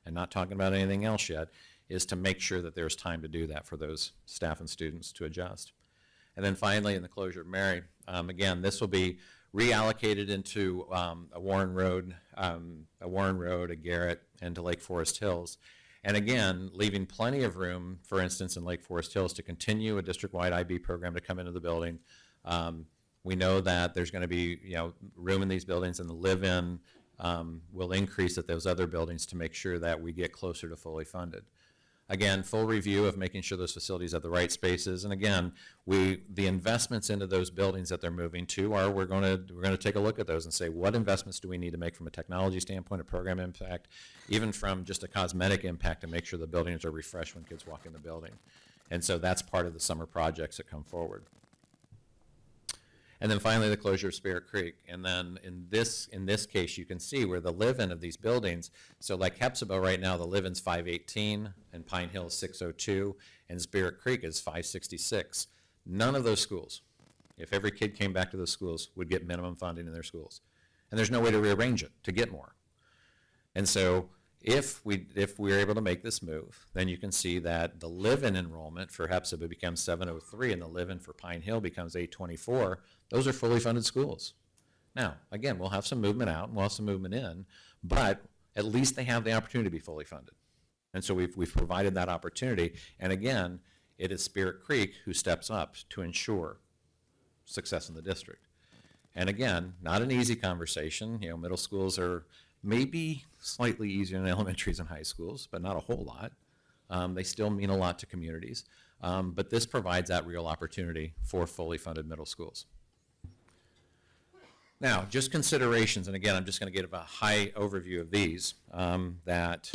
D: and not talking about anything else yet, is to make sure that there's time to do that for those staff and students to adjust. And then finally, in the closure of Mary, again, this will be reallocated into a Warren Road, a Garrett, and to Lake Forest Hills. And again, leaving plenty of room, for instance, in Lake Forest Hills to continue a district-wide IB program to come into the building. We know that there's going to be room in these buildings, and the live-in will increase at those other buildings to make sure that we get closer to fully funded. Again, full review of making sure those facilities have the right spaces. And again, the investments into those buildings that they're moving to we're going to take a look at those and say, what investments do we need to make from a technology standpoint, a program impact, even from just a cosmetic impact, to make sure the buildings are refreshed when kids walk in the building. And so that's part of the summer projects that come forward. And then finally, the closure of Spirit Creek. And then in this case, you can see where the live-in of these buildings, so like Hepzibah right now, the live-in's 518, and Pine Hill is 602, and Spirit Creek is 566. None of those schools, if every kid came back to those schools, would get minimum funding in their schools. And there's no way to rearrange it to get more. And so if we're able to make this move, then you can see that the live-in enrollment for Hepzibah becomes 703, and the live-in for Pine Hill becomes 824. Those are fully funded schools. Now, again, we'll have some movement out and we'll have some movement in, but at least they have the opportunity to be fully funded. And so we've provided that opportunity. And again, it is Spirit Creek who steps up to ensure success in the district. And again, not an easy conversation. Middle schools are maybe slightly easier than elementaries and high schools, but not a whole lot. They still mean a lot to communities. But this provides that real opportunity for fully funded middle schools. Now, just considerations, and again, I'm just going to give a high overview of these, that,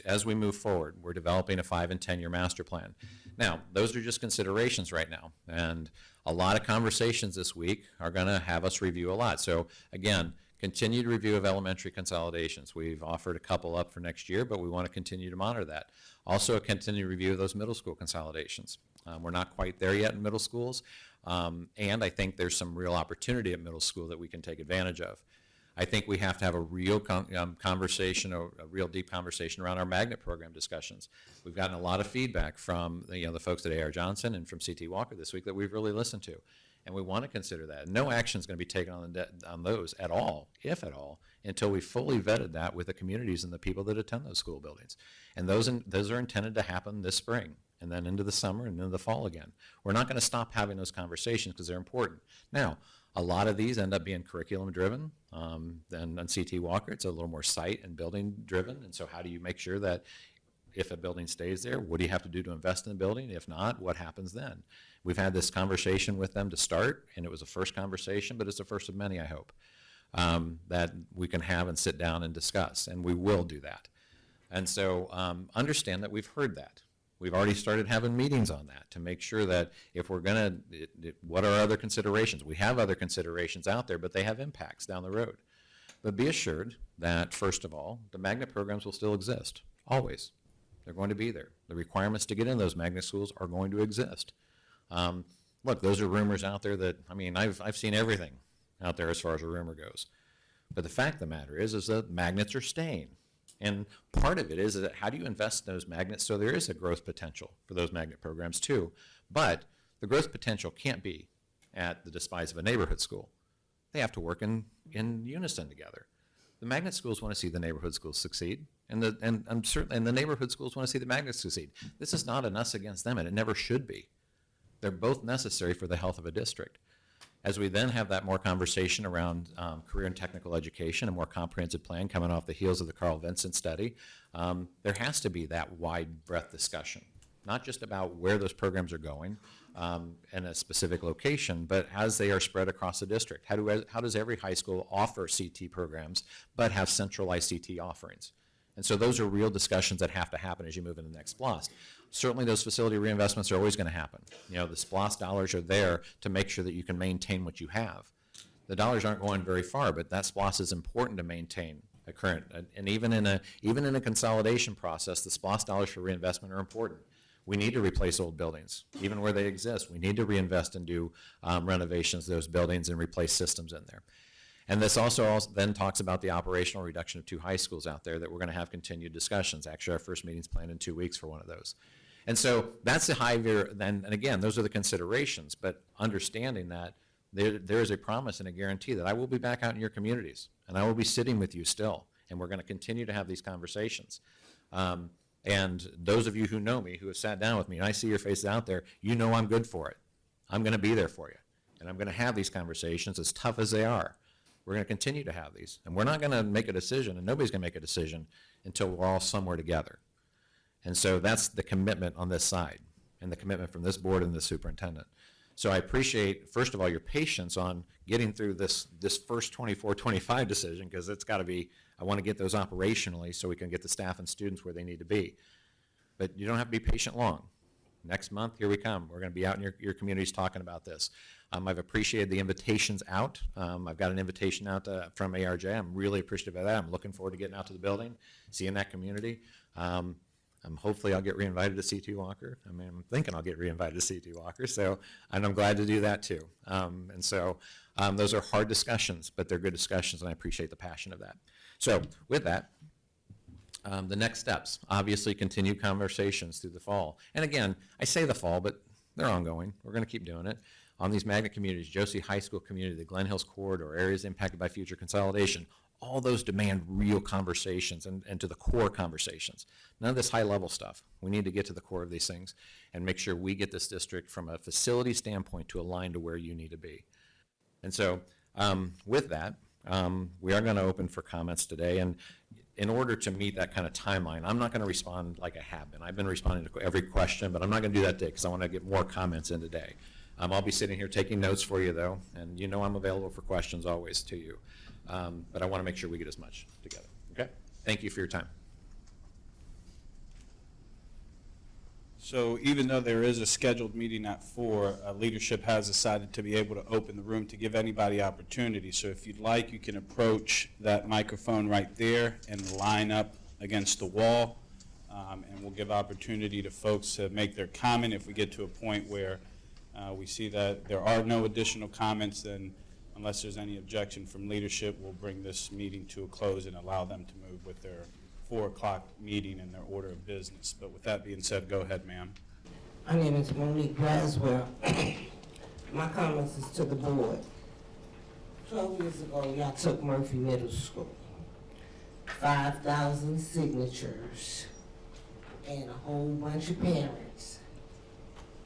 D: as we move forward, we're developing a 5- and 10-year master plan. Now, those are just considerations right now, and a lot of conversations this week are going to have us review a lot. So, again, continued review of elementary consolidations. We've offered a couple up for next year, but we want to continue to monitor that. Also, a continued review of those middle school consolidations. We're not quite there yet in middle schools, and I think there's some real opportunity at middle school that we can take advantage of. I think we have to have a real conversation, a real deep conversation around our magnet program discussions. We've gotten a lot of feedback from the folks at A.R. Johnson and from C.T. Walker this week that we've really listened to. And we want to consider that. No action is going to be taken on those at all, if at all, until we fully vetted that with the communities and the people that attend those school buildings. And those are intended to happen this spring, and then into the summer and into the fall again. We're not going to stop having those conversations because they're important. Now, a lot of these end up being curriculum driven. Then on CT Walker, it's a little more site and building driven. And so how do you make sure that if a building stays there, what do you have to do to invest in the building? If not, what happens then? We've had this conversation with them to start, and it was a first conversation, but it's the first of many, I hope, that we can have and sit down and discuss, and we will do that. And so understand that we've heard that. We've already started having meetings on that to make sure that if we're going to, what are other considerations? We have other considerations out there, but they have impacts down the road. But be assured that, first of all, the magnet programs will still exist, always. They're going to be there. The requirements to get in those magnet schools are going to exist. Look, those are rumors out there that, I mean, I've seen everything out there as far as a rumor goes. But the fact of the matter is that magnets are staying. And part of it is that how do you invest in those magnets so there is a growth potential for those magnet programs too. But the growth potential can't be at the despise of a neighborhood school. They have to work in unison together. The magnet schools want to see the neighborhood schools succeed, and the neighborhood schools want to see the magnets succeed. This is not an us against them, and it never should be. They're both necessary for the health of a district. As we then have that more conversation around career and technical education, a more comprehensive plan coming off the heels of the Carl Vincent study, there has to be that wide breadth discussion, not just about where those programs are going in a specific location, but as they are spread across the district. How does every high school offer CT programs but have centralized CT offerings? And so those are real discussions that have to happen as you move into the next SPLOST. Certainly those facility reinvestments are always going to happen. You know, the SPLOST dollars are there to make sure that you can maintain what you have. The dollars aren't going very far, but that SPLOST is important to maintain a current. And even in a consolidation process, the SPLOST dollars for reinvestment are important. We need to replace old buildings, even where they exist. We need to reinvest and do renovations of those buildings and replace systems in there. And this also then talks about the operational reduction of 2 high schools out there that we're going to have continued discussions. Actually, our first meeting's planned in 2 weeks for one of those. And so that's the high veer, and again, those are the considerations, but understanding that there is a promise and a guarantee that I will be back out in your communities, and I will be sitting with you still, and we're going to continue to have these conversations. And those of you who know me, who have sat down with me, and I see your faces out there, you know I'm good for it. I'm going to be there for you, and I'm going to have these conversations as tough as they are. We're going to continue to have these, and we're not going to make a decision, and nobody's going to make a decision until we're all somewhere together. And so that's the commitment on this side, and the commitment from this board and the superintendent. So I appreciate, first of all, your patience on getting through this first 24-25 decision, because it's got to be, I want to get those operationally so we can get the staff and students where they need to be. But you don't have to be patient long. Next month, here we come. We're going to be out in your communities talking about this. I've appreciated the invitations out. I've got an invitation out from ARJ. I'm really appreciative of that. I'm looking forward to getting out to the building, seeing that community. Hopefully I'll get reinvited to CT Walker. I mean, I'm thinking I'll get reinvited to CT Walker, and I'm glad to do that too. And so those are hard discussions, but they're good discussions, and I appreciate the passion of that. So with that, the next steps, obviously continue conversations through the fall. And again, I say the fall, but they're ongoing. We're going to keep doing it. On these magnet communities, Josie High School community, the Glen Hills corridor, areas impacted by future consolidation, all those demand real conversations and to the core conversations. None of this high-level stuff. We need to get to the core of these things and make sure we get this district from a facility standpoint to align to where you need to be. And so with that, we are going to open for comments today. And in order to meet that kind of timeline, I'm not going to respond like I have been. I've been responding to every question, but I'm not going to do that today because I want to get more comments in today. I'll be sitting here taking notes for you, though, and you know I'm available for questions always to you. But I want to make sure we get as much together. Okay? Thank you for your time.
B: So even though there is a scheduled meeting at 4, leadership has decided to be able to open the room to give anybody opportunity. So if you'd like, you can approach that microphone right there and line up against the wall, and we'll give opportunity to folks to make their comment. If we get to a point where we see that there are no additional comments, then unless there's any objection from leadership, we'll bring this meeting to a close and allow them to move with their 4 o'clock meeting and their order of business. But with that being said, go ahead, ma'am.
E: My name is Monique Glaswell. My comments is to the board. 12 years ago, y'all took Murphy Middle School. 5,000 signatures and a whole bunch of parents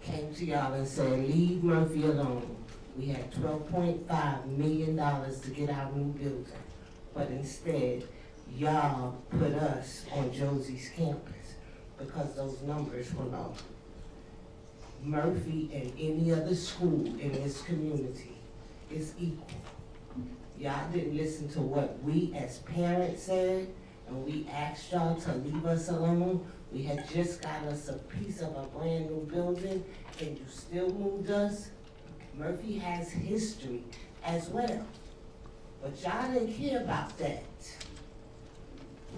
E: came to y'all and said, leave Murphy alone. We had $12.5 million to get our new building, but instead, y'all put us on Josie's campus because those numbers were low. Murphy and any other school in this community is equal. Y'all didn't listen to what we as parents said, and we asked y'all to leave us alone. We had just got us a piece of a brand new building, and you still moved us. Murphy has history as well, but y'all didn't care about that.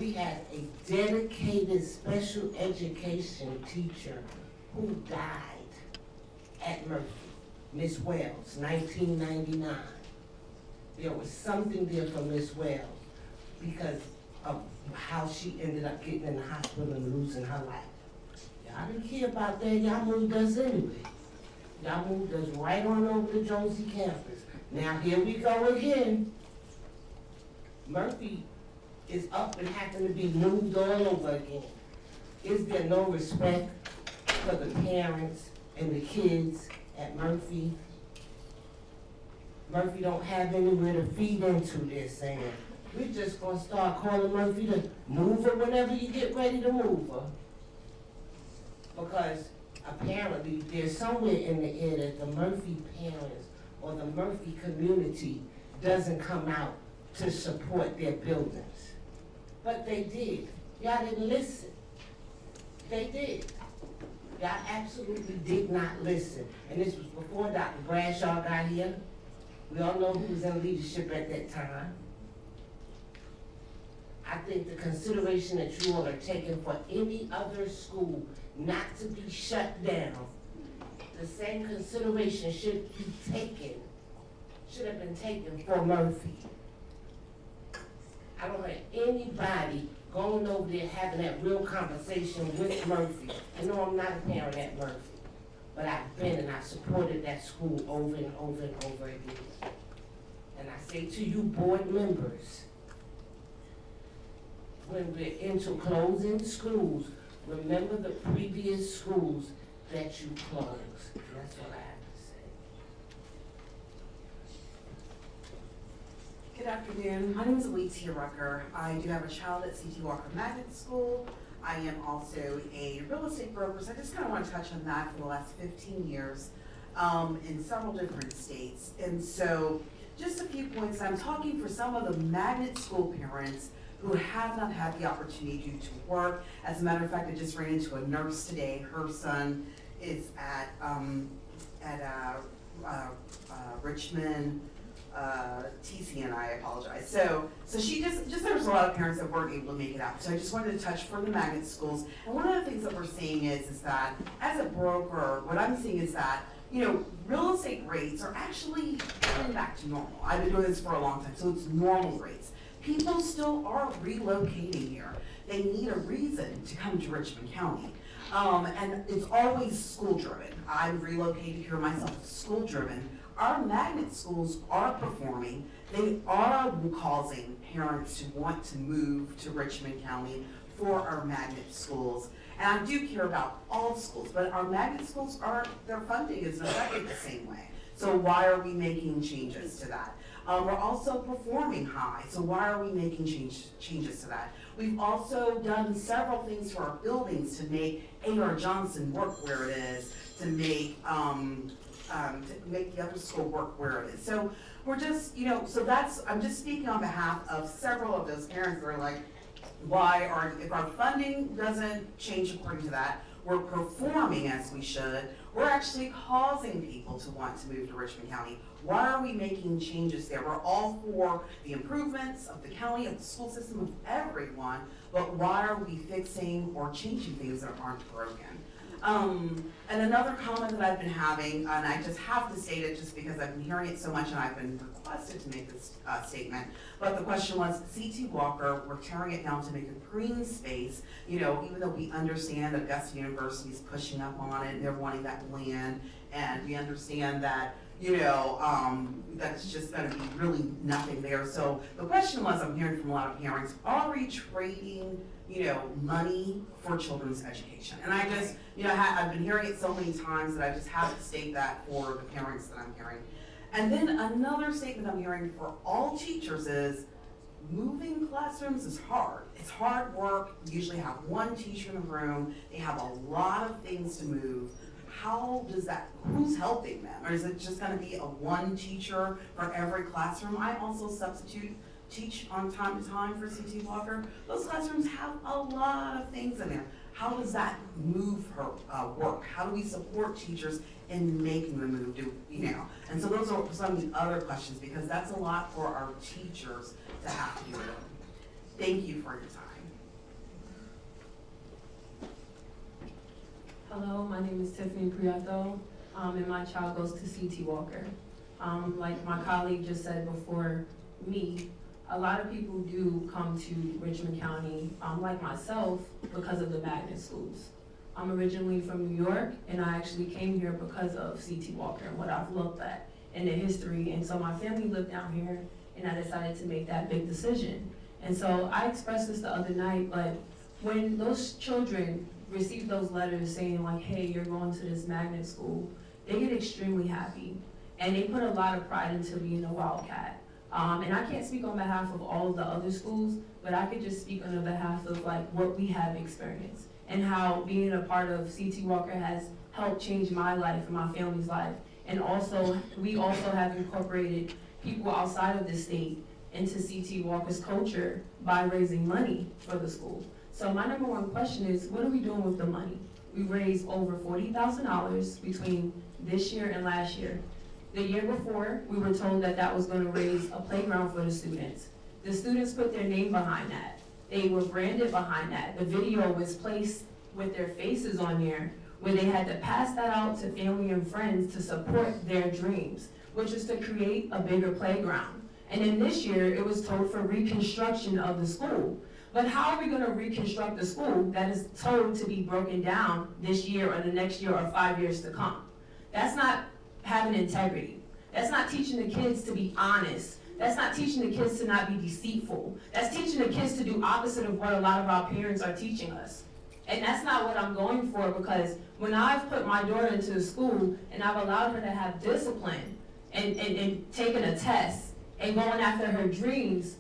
E: We had a dedicated special education teacher who died at Murphy, Miss Wells, 1999. There was something there for Miss Wells because of how she ended up getting in the hospital and losing her life. Y'all didn't care about that, y'all moved us anyway. Y'all moved us right on over to Josie campus. Now here we go again. Murphy is up and having to be moved all over again. Is there no respect for the parents and the kids at Murphy? Murphy don't have anywhere to feed into this saying, we're just gonna start calling Murphy to move her whenever you get ready to move her. Because apparently there's somewhere in the air that the Murphy parents or the Murphy community doesn't come out to support their buildings. But they did. Y'all didn't listen. They did. Y'all absolutely did not listen. And this was before Dr. Bradshaw got here. We all know who was in leadership at that time. I think the consideration that you all are taking for any other school not to be shut down, the same consideration should have been taken for Murphy. I don't have anybody going over there having that real conversation with Murphy. I know I'm not a parent at Murphy, but I've been and I supported that school over and over and over again. And I say to you board members, when we're into closing schools, remember the previous schools that you closed. That's what I have to say.
F: Good afternoon. My name is Alicia Rucker. I do have a child at C.T. Walker Magnet School. I am also a real estate broker, so I just kind of want to touch on that for the last 15 years in several different states. And so just a few points. I'm talking for some of the magnet school parents who have not had the opportunity to work. As a matter of fact, I just ran into a nurse today. Her son is at Richmond, TC, and I apologize. So she just there was a lot of parents that weren't able to make it out. So I just wanted to touch for the magnet schools. And one of the things that we're seeing is that as a broker, what I'm seeing is that, you know, real estate rates are actually coming back to normal. I've been doing this for a long time, so it's normal rates. People still are relocating here. They need a reason to come to Richmond County. And it's always school driven. I'm relocated here myself, school driven. Our magnet schools are performing. They are causing parents to want to move to Richmond County for our magnet schools. And I do care about all schools, but our magnet schools their funding is not affected the same way. So why are we making changes to that? We're also performing high, so why are we making changes to that? We've also done several things to our buildings to make A.R. Johnson work where it is, to make the other school work where it is. So we're just, you know, I'm just speaking on behalf of several of those parents that are like, if our funding doesn't change according to that, we're performing as we should, we're actually causing people to want to move to Richmond County. Why are we making changes there? We're all for the improvements of the county, of the school system, of everyone, but why are we fixing or changing things that aren't broken? And another comment that I've been having, and I just have to state it just because I've been hearing it so much and I've been requested to make this statement, but the question was, C.T. Walker, we're tearing it down to make a green space, you know, even though we understand that Augusta University is pushing up on it and they're wanting that land, and we understand that, that's just gonna be really nothing there. So the question was, I'm hearing from a lot of parents, are we trading, money for children's education? And I just, I've been hearing it so many times that I just have to state that for the parents that I'm hearing. And then another statement I'm hearing for all teachers is, moving classrooms is hard. It's hard work. You usually have one teacher in the room. They have a lot of things to move. How does that, who's helping them? Or is it just gonna be a one teacher for every classroom? I also teach on time to time for CT Walker. Those classrooms have a lot of things in there. How does that move her work? How do we support teachers in making the move? And so those are some of the other questions, because that's a lot for our teachers to have to do. Thank you for your time.
G: Hello, my name is Tiffany Prieto, and my child goes to CT Walker. Like my colleague just said before me, a lot of people do come to Richmond County, like myself, because of the magnet schools. I'm originally from New York, and I actually came here because of CT Walker and what I've looked at in the history. And so my family lived down here, and I decided to make that big decision. And so I expressed this the other night, but when those children receive those letters saying like, hey, you're going to this magnet school, they get extremely happy. And they put a lot of pride into being a Wildcat. And I can't speak on behalf of all of the other schools, but I could just speak on the behalf of like what we have experienced and how being a part of CT Walker has helped change my life and my family's life. And also, we also have incorporated people outside of the state into CT Walker's culture by raising money for the school. So my number one question is, what are we doing with the money? We raised over $40,000 between this year and last year. The year before, we were told that that was gonna raise a playground for the students. The students put their name behind that. They were branded behind that. The video was placed with their faces on there, where they had to pass that out to family and friends to support their dreams, which is to create a bigger playground. And then this year, it was told for reconstruction of the school. But how are we gonna reconstruct the school that is told to be broken down this year or the next year or 5 years to come? That's not having integrity. That's not teaching the kids to be honest. That's not teaching the kids to not be deceitful. That's teaching the kids to do opposite of what a lot of our parents are teaching us. And that's not what I'm going for, because when I've put my daughter into the school and I've allowed her to have discipline and taking a test and going after her dreams,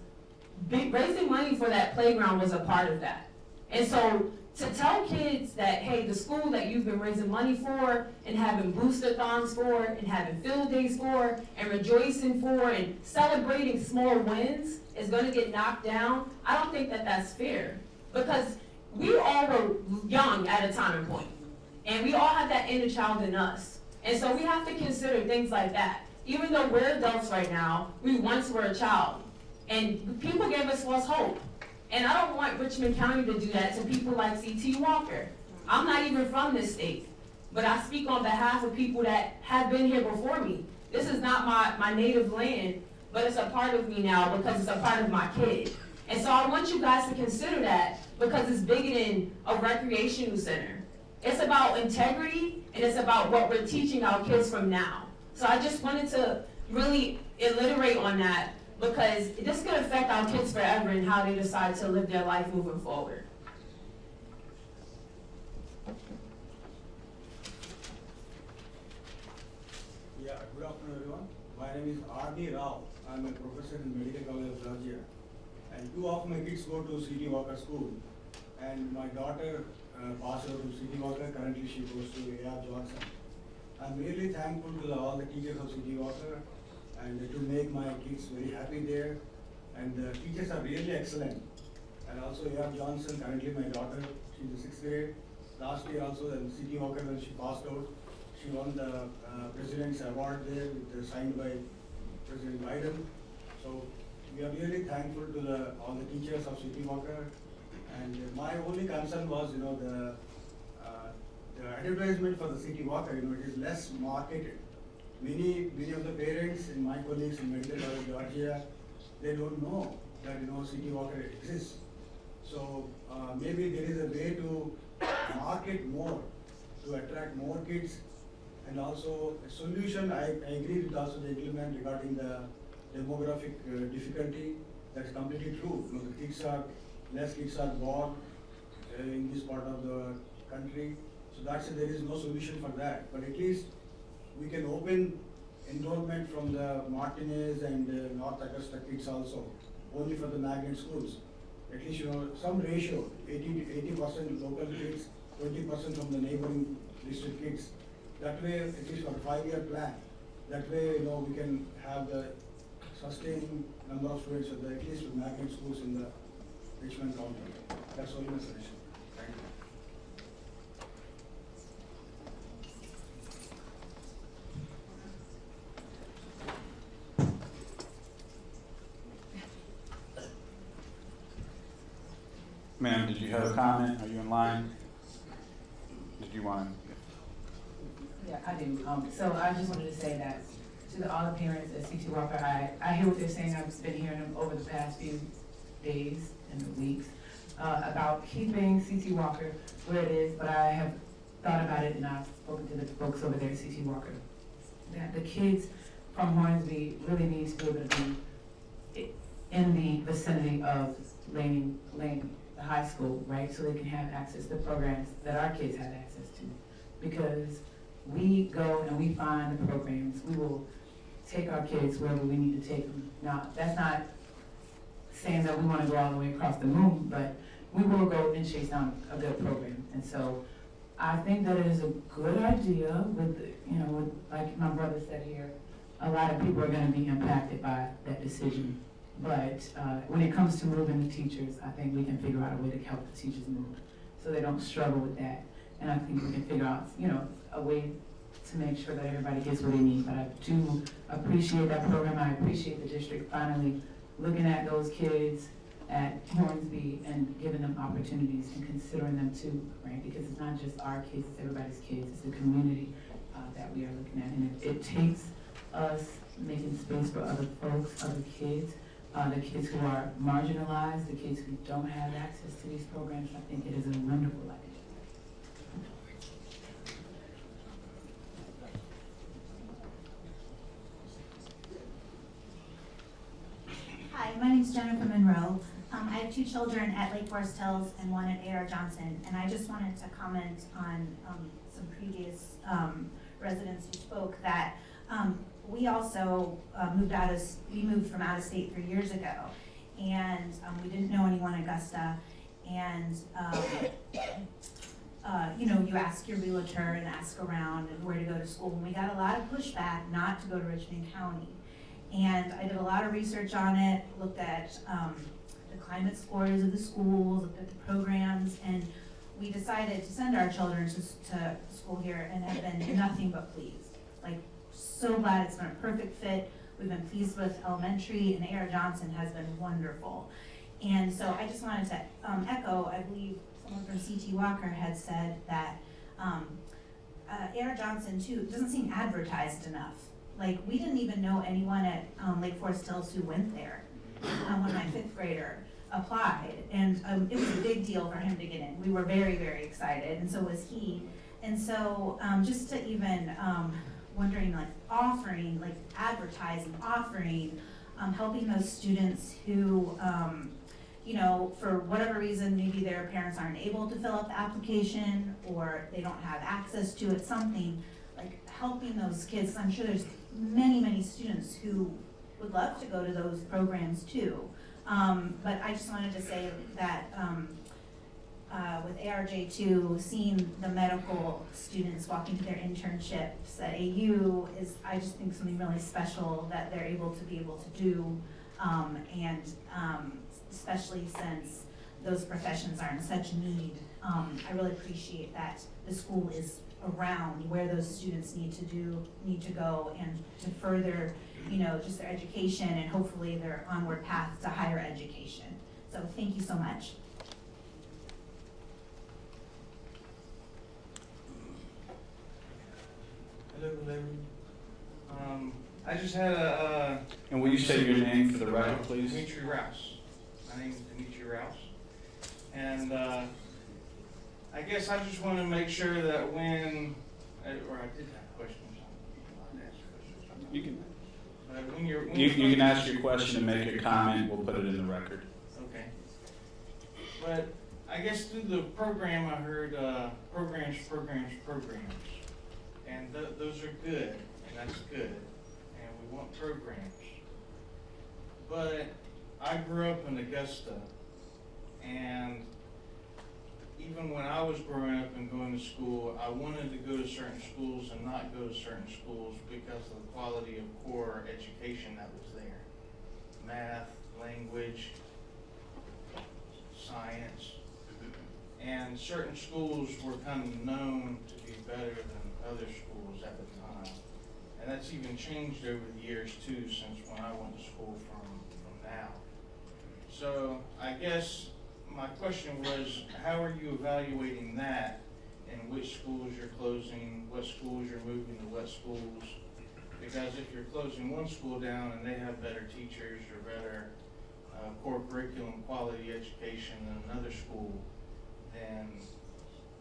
G: raising money for that playground was a part of that. And so to tell kids that, hey, the school that you've been raising money for and having booster-thons for and having field days for and rejoicing for and celebrating small wins is gonna get knocked down, I don't think that that's fair. Because we all were young at a time and point, and we all have that inner child in us. And so we have to consider things like that. Even though we're adults right now, we once were a child. And people gave us false hope. And I don't want Richmond County to do that to people like CT Walker. I'm not even from this state, but I speak on behalf of people that have been here before me. This is not my native land, but it's a part of me now because it's a part of my kid. And so I want you guys to consider that, because it's bigger than a recreational center. It's about integrity, and it's about what we're teaching our kids from now. So I just wanted to really alliterate on that, because this could affect our kids forever and how they decide to live their life moving forward.
H: Yeah, good afternoon everyone. My name is R.D. Rao. I'm a professor in Medical College of Georgia. And two of my kids go to CT Walker School. And my daughter passed out to CT Walker. Currently she goes to A.R. Johnson. I'm really thankful to all the teachers of CT Walker and to make my kids very happy there. And the teachers are really excellent. And also A.R. Johnson, currently my daughter, she's in 6th grade. Last year also in CT Walker, when she passed out, she won the President's Award there, signed by President Biden. So we are really thankful to all the teachers of CT Walker. And my only concern was, the advertisement for the CT Walker, it is less marketed. Many of the parents and my colleagues in Medical College Georgia, they don't know that CT Walker exists. So maybe there is a way to market more, to attract more kids, And also, a solution, I agree with also the implement regarding the demographic difficulty. That's completely true. You know, less kids are born in this part of the country. So there is no solution for that. But at least we can open enrollment from the Martinez and North Augusta kids also, only for the magnet schools. At least, you know, some ratio, 80% local kids, 20% from the neighboring district kids. That way, at least for a 5-year plan, that way, you know, we can have the sustaining number of students at least with magnet schools in the Richmond County. That's only my suggestion. Thank you.
B: Ma'am, did you have a comment? Are you in line? Did you want to?
I: Yeah, I do. So I just wanted to say that to all the parents at CT Walker, I hear what they're saying. I've been hearing them over the past few days and weeks about keeping CT Walker where it is, but I have thought about it and I've spoken to the folks over there at CT Walker. That the kids from Hornsby really need to be able to be in the vicinity of Lane, the high school, right? So they can have access to programs that our kids have access to. Because we go and we find the programs, we will take our kids wherever we need to take them. Now, that's not saying that we want to go all the way across the moon, but we will go and chase down a good program. And so I think that it is a good idea with, like my brother said here, a lot of people are going to be impacted by that decision. But when it comes to moving the teachers, I think we can figure out a way to help the teachers move so they don't struggle with that. And I think we can figure out, a way to make sure that everybody gets what they need. But I do appreciate that program. I appreciate the district finally looking at those kids at Hornsby and giving them opportunities and considering them too, right? Because it's not just our kids, it's everybody's kids. It's the community that we are looking at. And it takes us making space for other folks, other kids, the kids who are marginalized, the kids who don't have access to these programs. I think it is a wonderful idea.
J: Hi, my name is Jennifer Monroe. I have 2 children at Lake Forest Hills and 1 at A.R. Johnson, and I just wanted to comment on some previous residents who spoke that we also moved from out of state 3 years ago, and we didn't know anyone in Augusta, and you ask your realtor and ask around and where to go to school, and we got a lot of pushback not to go to Richmond County. And I did a lot of research on it, looked at the climate scores of the schools, looked at the programs, and we decided to send our children to school here and have been nothing but pleased. Like, so glad it's been a perfect fit. We've been pleased with elementary, and A.R. Johnson has been wonderful. And so I just wanted to echo, I believe someone from CT Walker had said that A.R. Johnson too doesn't seem advertised enough. Like, we didn't even know anyone at Lake Forest Hills who went there when my 5th grader applied. And it was a big deal for him to get in. We were very, very excited, and so was he. And so just to even wondering, like, offering, like advertising, offering, helping those students who, for whatever reason, maybe their parents aren't able to fill out the application or they don't have access to it, something, like helping those kids. I'm sure there's many, many students who would love to go to those programs too. But I just wanted to say that with ARJ2, seeing the medical students walking to their internships at AU is, I just think, something really special that they're able to do, and especially since those professions are in such need. I really appreciate that the school is around where those students need to go and to further, just their education and hopefully their onward path to higher education. So thank you so much.
K: Hello, everyone. I just had
B: And will you say your name for the record, please?
K: Dimitri Rouse. My name is Dimitri Rouse. And I guess I just want to make sure that I did have a questions. I'll ask questions.
B: You can,
K: But when you're.
B: you can ask your question and make your comment, we'll put it in the record.
K: Okay. But I guess through the program, I heard programs. And those are good, and that's good. And we want programs. But I grew up in Augusta, and even when I was growing up and going to school, I wanted to go to certain schools and not go to certain schools because of the quality of core education that was there. Math, language, science. And certain schools were kind of known to be better than other schools at the time. And that's even changed over the years too, since when I went to school from now. So I guess my question was, how are you evaluating that, and which schools you're closing, what schools you're moving to what schools? Because if you're closing one school down and they have better teachers or better core curriculum quality education than another school, then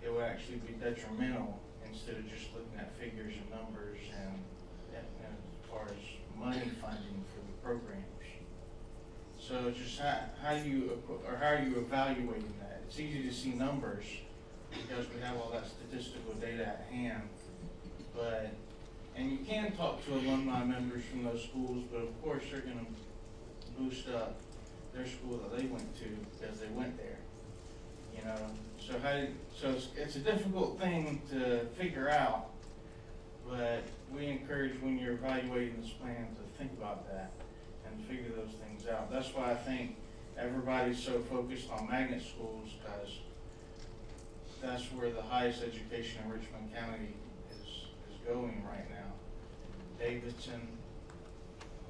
K: it would actually be detrimental instead of just looking at figures and numbers and as far as money funding for the programs. So just how are you evaluating that? It's easy to see numbers because we have all that statistical data at hand, and you can talk to alumni members from those schools, but of course they're going to boost up their school that they went to because they went there. You know, so it's a difficult thing to figure out, but we encourage when you're evaluating this plan to think about that and figure those things out. That's why I think everybody's so focused on magnet schools, because that's where the highest education in Richmond County is going right now. Davidson,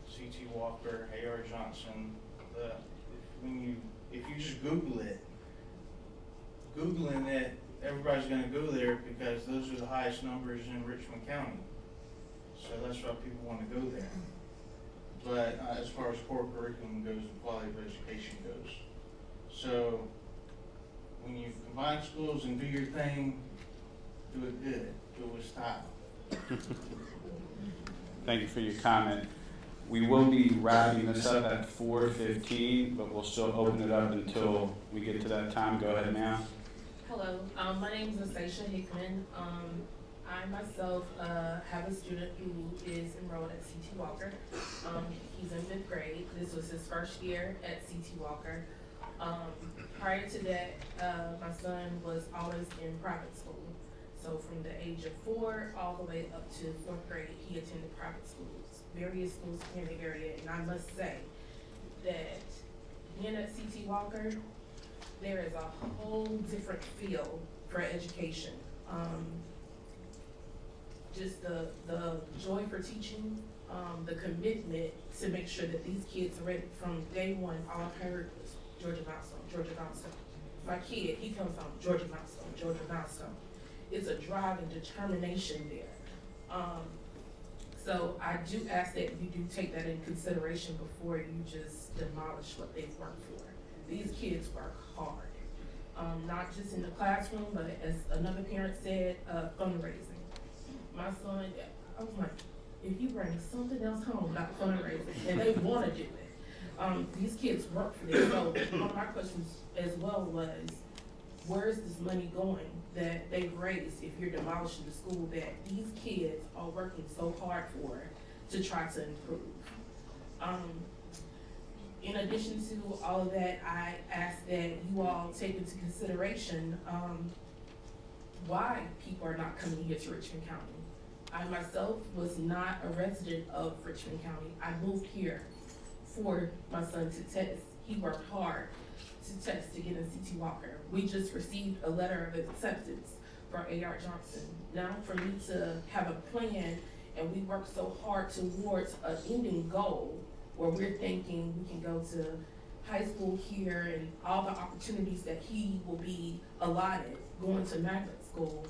K: C.T. Walker, A.R. Johnson. If you just Googling it, everybody's going to go there because those are the highest numbers in Richmond County. So that's why people want to go there. But as far as core curriculum goes and quality of education goes. So when you combine schools and do your thing, do it good, do it with style.
B: Thank you for your comment. We will be wrapping this up at 4:15, but we'll still open it up until we get to that time. Go ahead, ma'am.
L: Hello, my name is Asacia Hickman. I myself have a student who is enrolled at C.T. Walker. He's in 5th grade. This was his first year at C.T. Walker. Prior to that, my son was always in private school. So from the age of 4 all the way up to 4th grade, he attended private schools, various schools in the area. And I must say that being at C.T. Walker, there is a whole different feel for education. Just the joy for teaching, the commitment to make sure that these kids are ready from day one. All I heard was Georgia Mountain, Georgia Mountain. My kid, he comes from Georgia Mountain, Georgia Mountain. It's a drive and determination there. So I do ask that you do take that in consideration before you just demolish what they've worked for. These kids work hard, not just in the classroom, but as another parent said, fundraising. My son, I was like, if you bring something else home, not fundraising, and they want to do it. These kids work for this. So one of my questions as well was, where is this money going that they've raised if you're demolishing the school that these kids are working so hard for to try to improve? In addition to all of that, I ask that you all take into consideration why people are not coming here to Richmond County. I myself was not a resident of Richmond County. I moved here for my son to test. He worked hard to test to get in C.T. Walker. We just received a letter of acceptance for A.R. Johnson. Now for me to have a plan and we work so hard towards an ending goal where we're thinking we can go to high school here and all the opportunities that he will be allotted going to magnet school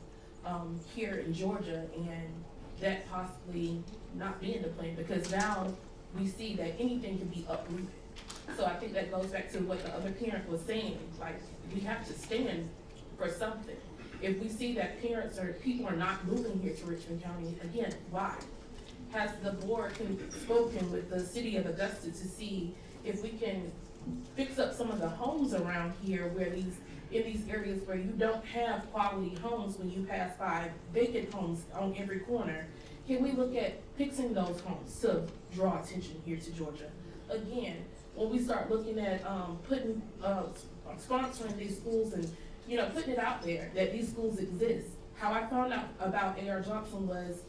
L: here in Georgia, and that possibly not being the plan, because now we see that anything can be uprooted. So I think that goes back to what the other parent was saying, like we have to stand for something. If we see that parents or people are not moving here to Richmond County, again, why? Has the board spoken with the city of Augusta to see if we can fix up some of the homes around here where in these areas where you don't have quality homes when you pass by vacant homes on every corner? Can we look at fixing those homes to draw attention here to Georgia? Again, when we start looking at sponsoring these schools and putting it out there that these schools exist. How I found out about A.R. Johnson was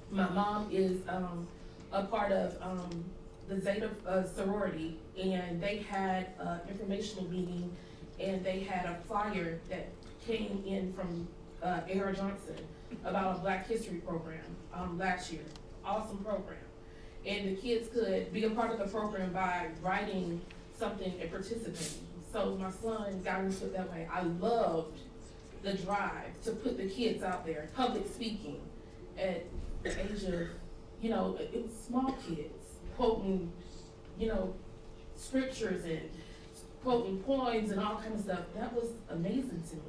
L: my mom is a part of the Zeta sorority, and they had an informational meeting, and they had a flyer that came in from A.R. Johnson about a Black History program last year. Awesome program. And the kids could be a part of the program by writing something and participating. So my son got into it that way. I loved the drive to put the kids out there, public speaking at the age of, it was small kids quoting, scriptures and quoting poems and all kinds of stuff. That was amazing to me.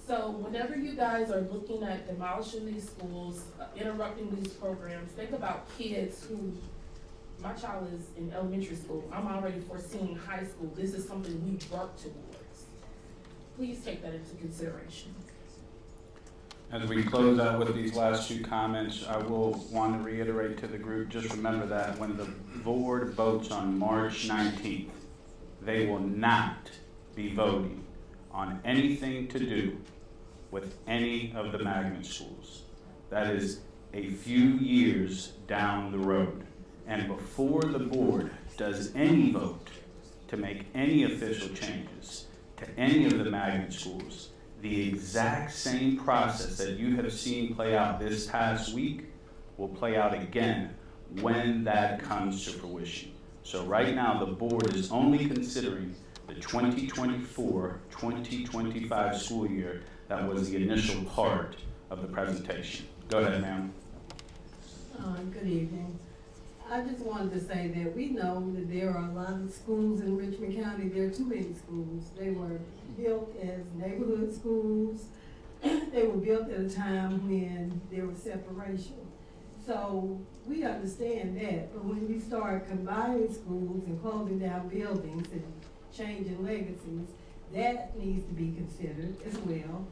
L: So whenever you guys are looking at demolishing these schools, interrupting these programs, think about kids who, my child is in elementary school. I'm already foreseeing high school. This is something we work towards. Please take that into consideration.
B: As we close out with these last two comments, I will want to reiterate to the group, just remember that when the board votes on March 19th, they will not be voting on anything to do with any of the magnet schools. That is a few years down the road. And before the board does any vote to make any official changes to any of the magnet schools, the exact same process that you have seen play out this past week will play out again when that comes to fruition. So right now, the board is only considering the 2024-2025 school year that was the initial part of the presentation. Go ahead, ma'am.
M: Good evening. I just wanted to say that we know that there are a lot of schools in Richmond County. There are too many schools. They were built as neighborhood schools. They were built at a time when there was separation. So we understand that, but when we start combining schools and closing down buildings and changing legacies, that needs to be considered as well.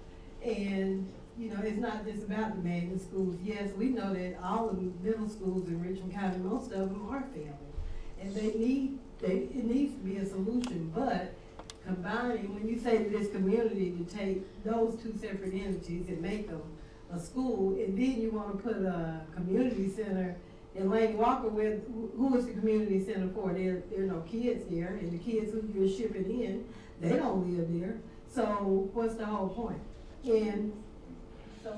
M: And it's not just about the magnet schools. Yes, we know that all of the middle schools in Richmond County, most of them are family. And it needs to be a solution, but combining, when you say to this community to take those two separate entities and make them a school, and then you want to put a community center in Lane Walker, who is the community center for? There are no kids there, and the kids who you're shipping in, they don't live there. So what's the whole point? And so,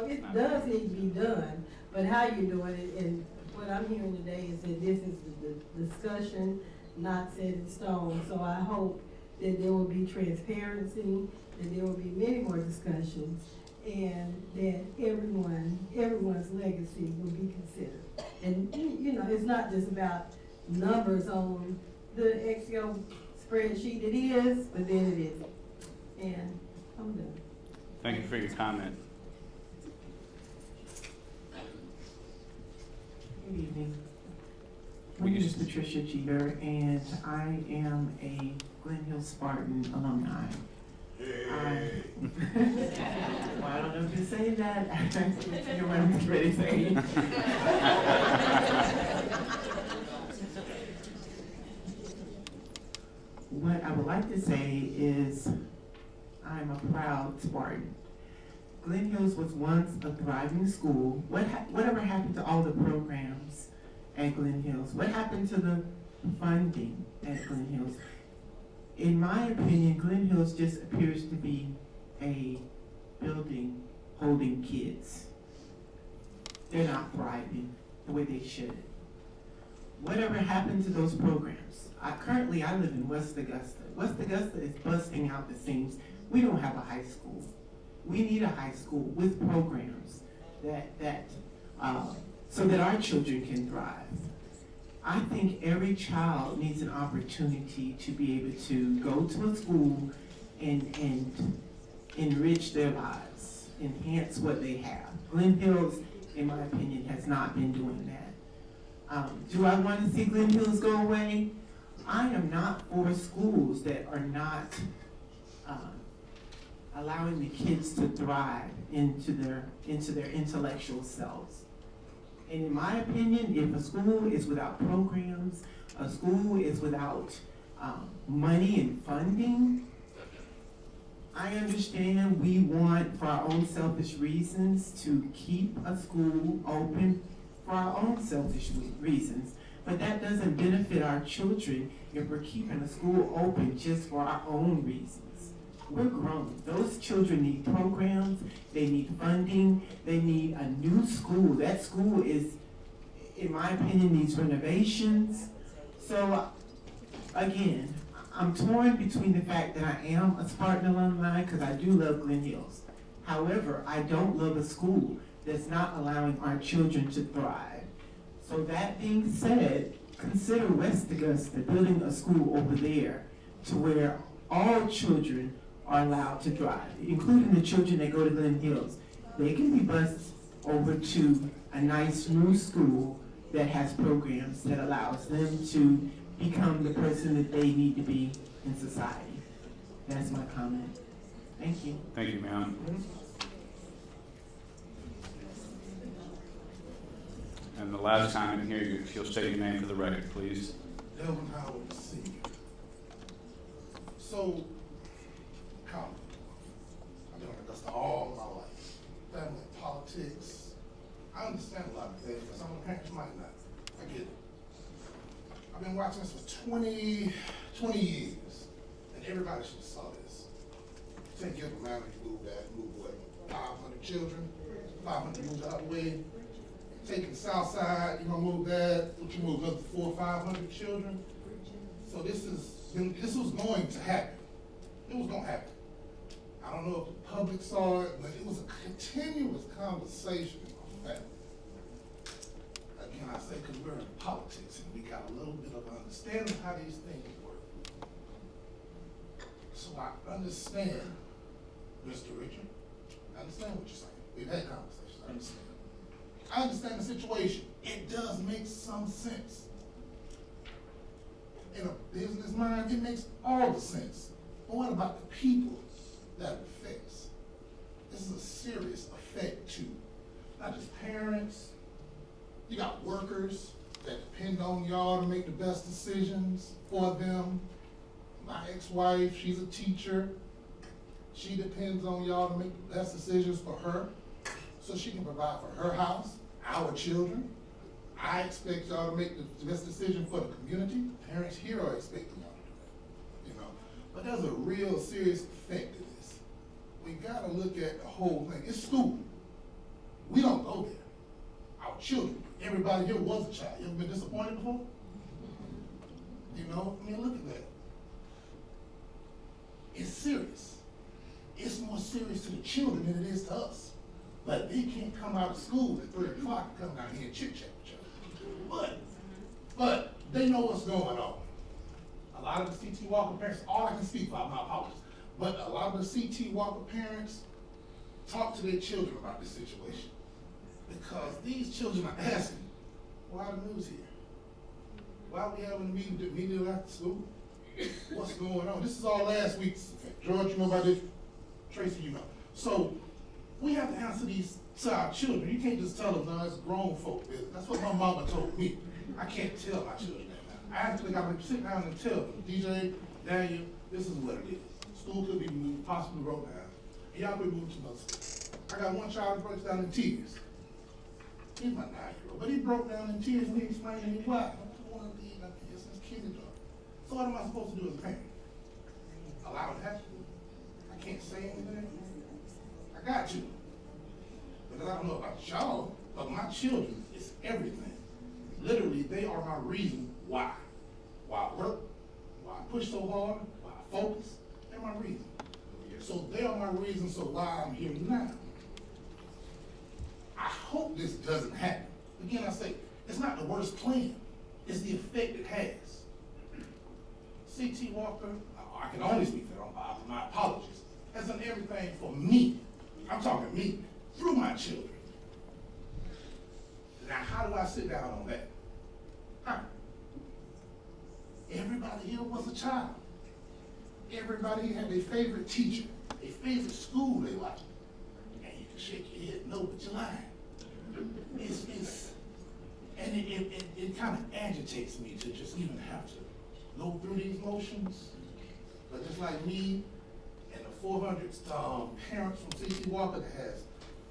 M: it does need to be done, but how you're doing it, and what I'm hearing today is that this is the discussion, not set in stone. So I hope that there will be transparency, that there will be many more discussions, and that everyone's legacy will be considered. And, it's not just about numbers on the Excel spreadsheet. It is, but then it isn't. And I'm done.
B: Thank you for your comment.
N: Good evening. My name is Patricia Jeter, and I am a Glen Hill Spartan alumni. Well, I don't know if you're saying that. You're ready to say. What I would like to say is I'm a proud Spartan. Glen Hills was once a thriving school. Whatever happened to all the programs at Glen Hills? What happened to the funding at Glen Hills? In my opinion, Glen Hills just appears to be a building holding kids. They're not thriving the way they should. Whatever happened to those programs? Currently, I live in West Augusta. West Augusta is busting out the seams. We don't have a high school. We need a high school with programs so that our children can thrive. I think every child needs an opportunity to be able to go to a school and enrich their lives, enhance what they have. Glen Hills, in my opinion, has not been doing that. Do I want to see Glen Hills go away? I am not for schools that are not allowing the kids to thrive into their intellectual selves. And in my opinion, if a school is without programs, a school is without money and funding, I understand we want, for our own selfish reasons, to keep a school open for our own selfish reasons. But that doesn't benefit our children if we're keeping a school open just for our own reasons. We're grown. Those children need programs, they need funding, they need a new school. That school is, in my opinion, needs renovations. So, again, I'm torn between the fact that I am a Spartan alumni because I do love Glen Hills. However, I don't love a school that's not allowing our children to thrive. So that being said, consider West Augusta building a school over there to where all children are allowed to thrive, including the children that go to Glen Hills. They can be bused over to a nice new school that has programs that allows them to become the person that they need to be in society. That's my comment. Thank you.
B: Thank you, ma'am. And the last time in here, if you'll state your name for the record, please.
O: Delvin Howard, Senior. So, comment. I've been on Augusta all my life. Family, politics. I understand a lot of things, but some of the parents might not. I get it. I've been watching this for 20 years, and everybody should have saw this. Take care of a man, you move that, move what, 500 children, 500 move the other way. Taking the south side, you're gonna move that, what you move, another 400 or 500 children. So this was going to happen. It was gonna happen. I don't know if the public saw it, but it was a continuous conversation in my family. Again, I say because we're in politics and we got a little bit of understanding how these things work. So I understand, Mr. Richard. I understand what you're saying. We've had conversations, I understand. I understand the situation. It does make some sense. In a business mind, it makes all the sense. But what about the people that it affects? This is a serious effect to not just parents. You got workers that depend on y'all to make the best decisions for them. My ex-wife, she's a teacher. She depends on y'all to make the best decisions for her, so she can provide for her house, our children. I expect y'all to make the best decision for the community. Parents here are expecting y'all to do that, you know. But there's a real serious effect to this. We gotta look at the whole thing. It's school. We don't go there. Our children, everybody here was a child. You ever been disappointed before? You know, I mean, look at that. It's serious. It's more serious to the children than it is to us. But they can't come out of school at 3 o'clock and come down here and chit-chat with each other. But they know what's going on. A lot of the CT Walker parents, all I can speak for, my apologies, but a lot of the CT Walker parents talk to their children about this situation. Because these children are asking, why the news here? Why are we having a meeting immediately after school? What's going on? This is all last week's effect. George, you know about this? Tracy, you know. So we have to answer these to our children. You can't just tell them, no, it's grown folk business. That's what my mama told me. I can't tell my children that now. I actually got to sit down and tell them, DJ, Daniel, this is what it is. School could be moved, possibly broke down. And y'all could move to another school. I got one child that breaks down in tears. He's my 9-year-old, but he broke down in tears and he explained to me why. I don't want to leave, it's his kindergarten. So what am I supposed to do as a parent? Allow it to happen? I can't say anything? I got you. Because I don't know about y'all, but my children is everything. Literally, they are my reason why. Why I work, why I push so hard, why I focus. They're my reason. So they are my reason, so why I'm here now. I hope this doesn't happen. Again, I say, it's not the worst plan. It's the effect it has. C.T. Walker, I can only speak for them, my apologies, has done everything for me. I'm talking me, through my children. Now, how do I sit down on that? How? Everybody here was a child. Everybody had a favorite teacher, a favorite school they liked. And you can shake your head, no, but you're lying. And it kind of agitates me to just even have to go through these motions. But just like me and the 400 parents from C.T. Walker that has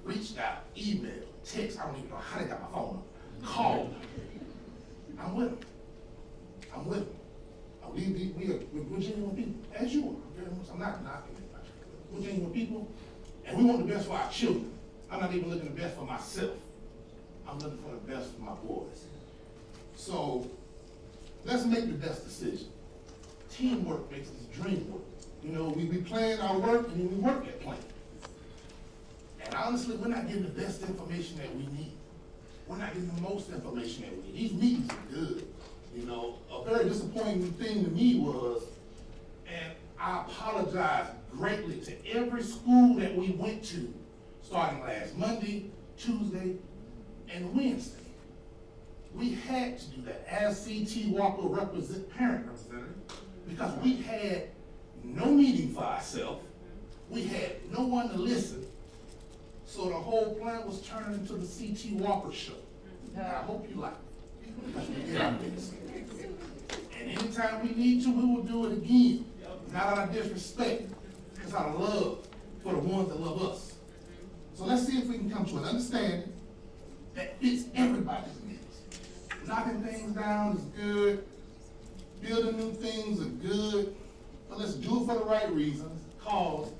O: reached out, emailed, text, I don't even know how they got my phone number, called. I'm with them. I'm with them. We're genuine people, as you are, very much. I'm not knocking anybody. We're genuine people, and we want the best for our children. I'm not even looking the best for myself. I'm looking for the best for my boys. So let's make the best decision. Teamwork makes this dream work. You know, we plan our work and then we work at plan. And honestly, we're not getting the best information that we need. We're not getting the most information that we need. These meetings are good. You know, a very disappointing thing to me was, and I apologize greatly to every school that we went to, starting last Monday, Tuesday, and Wednesday. We had to do that as C.T. Walker parent representative, because we had no meeting for ourselves. We had no one to listen. So the whole plan was turning into the C.T. Walker show. And I hope you like it, because we did our best. And anytime we need to, we will do it again. Not out of disrespect, it's out of love for the ones that love us. So let's see if we can come to an understanding that fits everybody's needs. Knocking things down is good. Building new things are good. But let's do it for the right reasons, cause,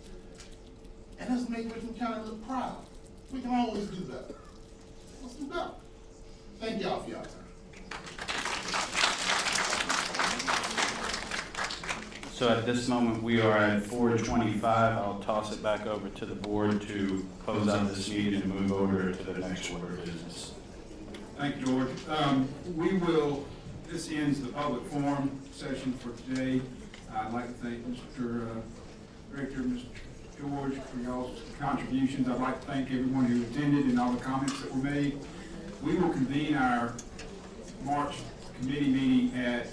O: and let's make Richmond County look proud. We can always do better. Let's do better. Thank y'all for y'all time.
B: So at this moment, we are at 4:25. I'll toss it back over to the board to close out this meeting and move over to the next order of business.
P: Thank you, George. This ends the public forum session for today. I'd like to thank Mr. Director, Mr. George, for y'all's contributions. I'd like to thank everyone who attended and all the comments that were made. We will convene our March committee meeting at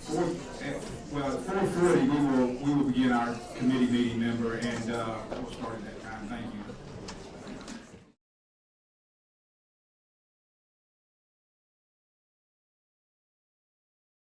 P: 4:40. We will begin our committee meeting, member, and we'll start at that time. Thank you.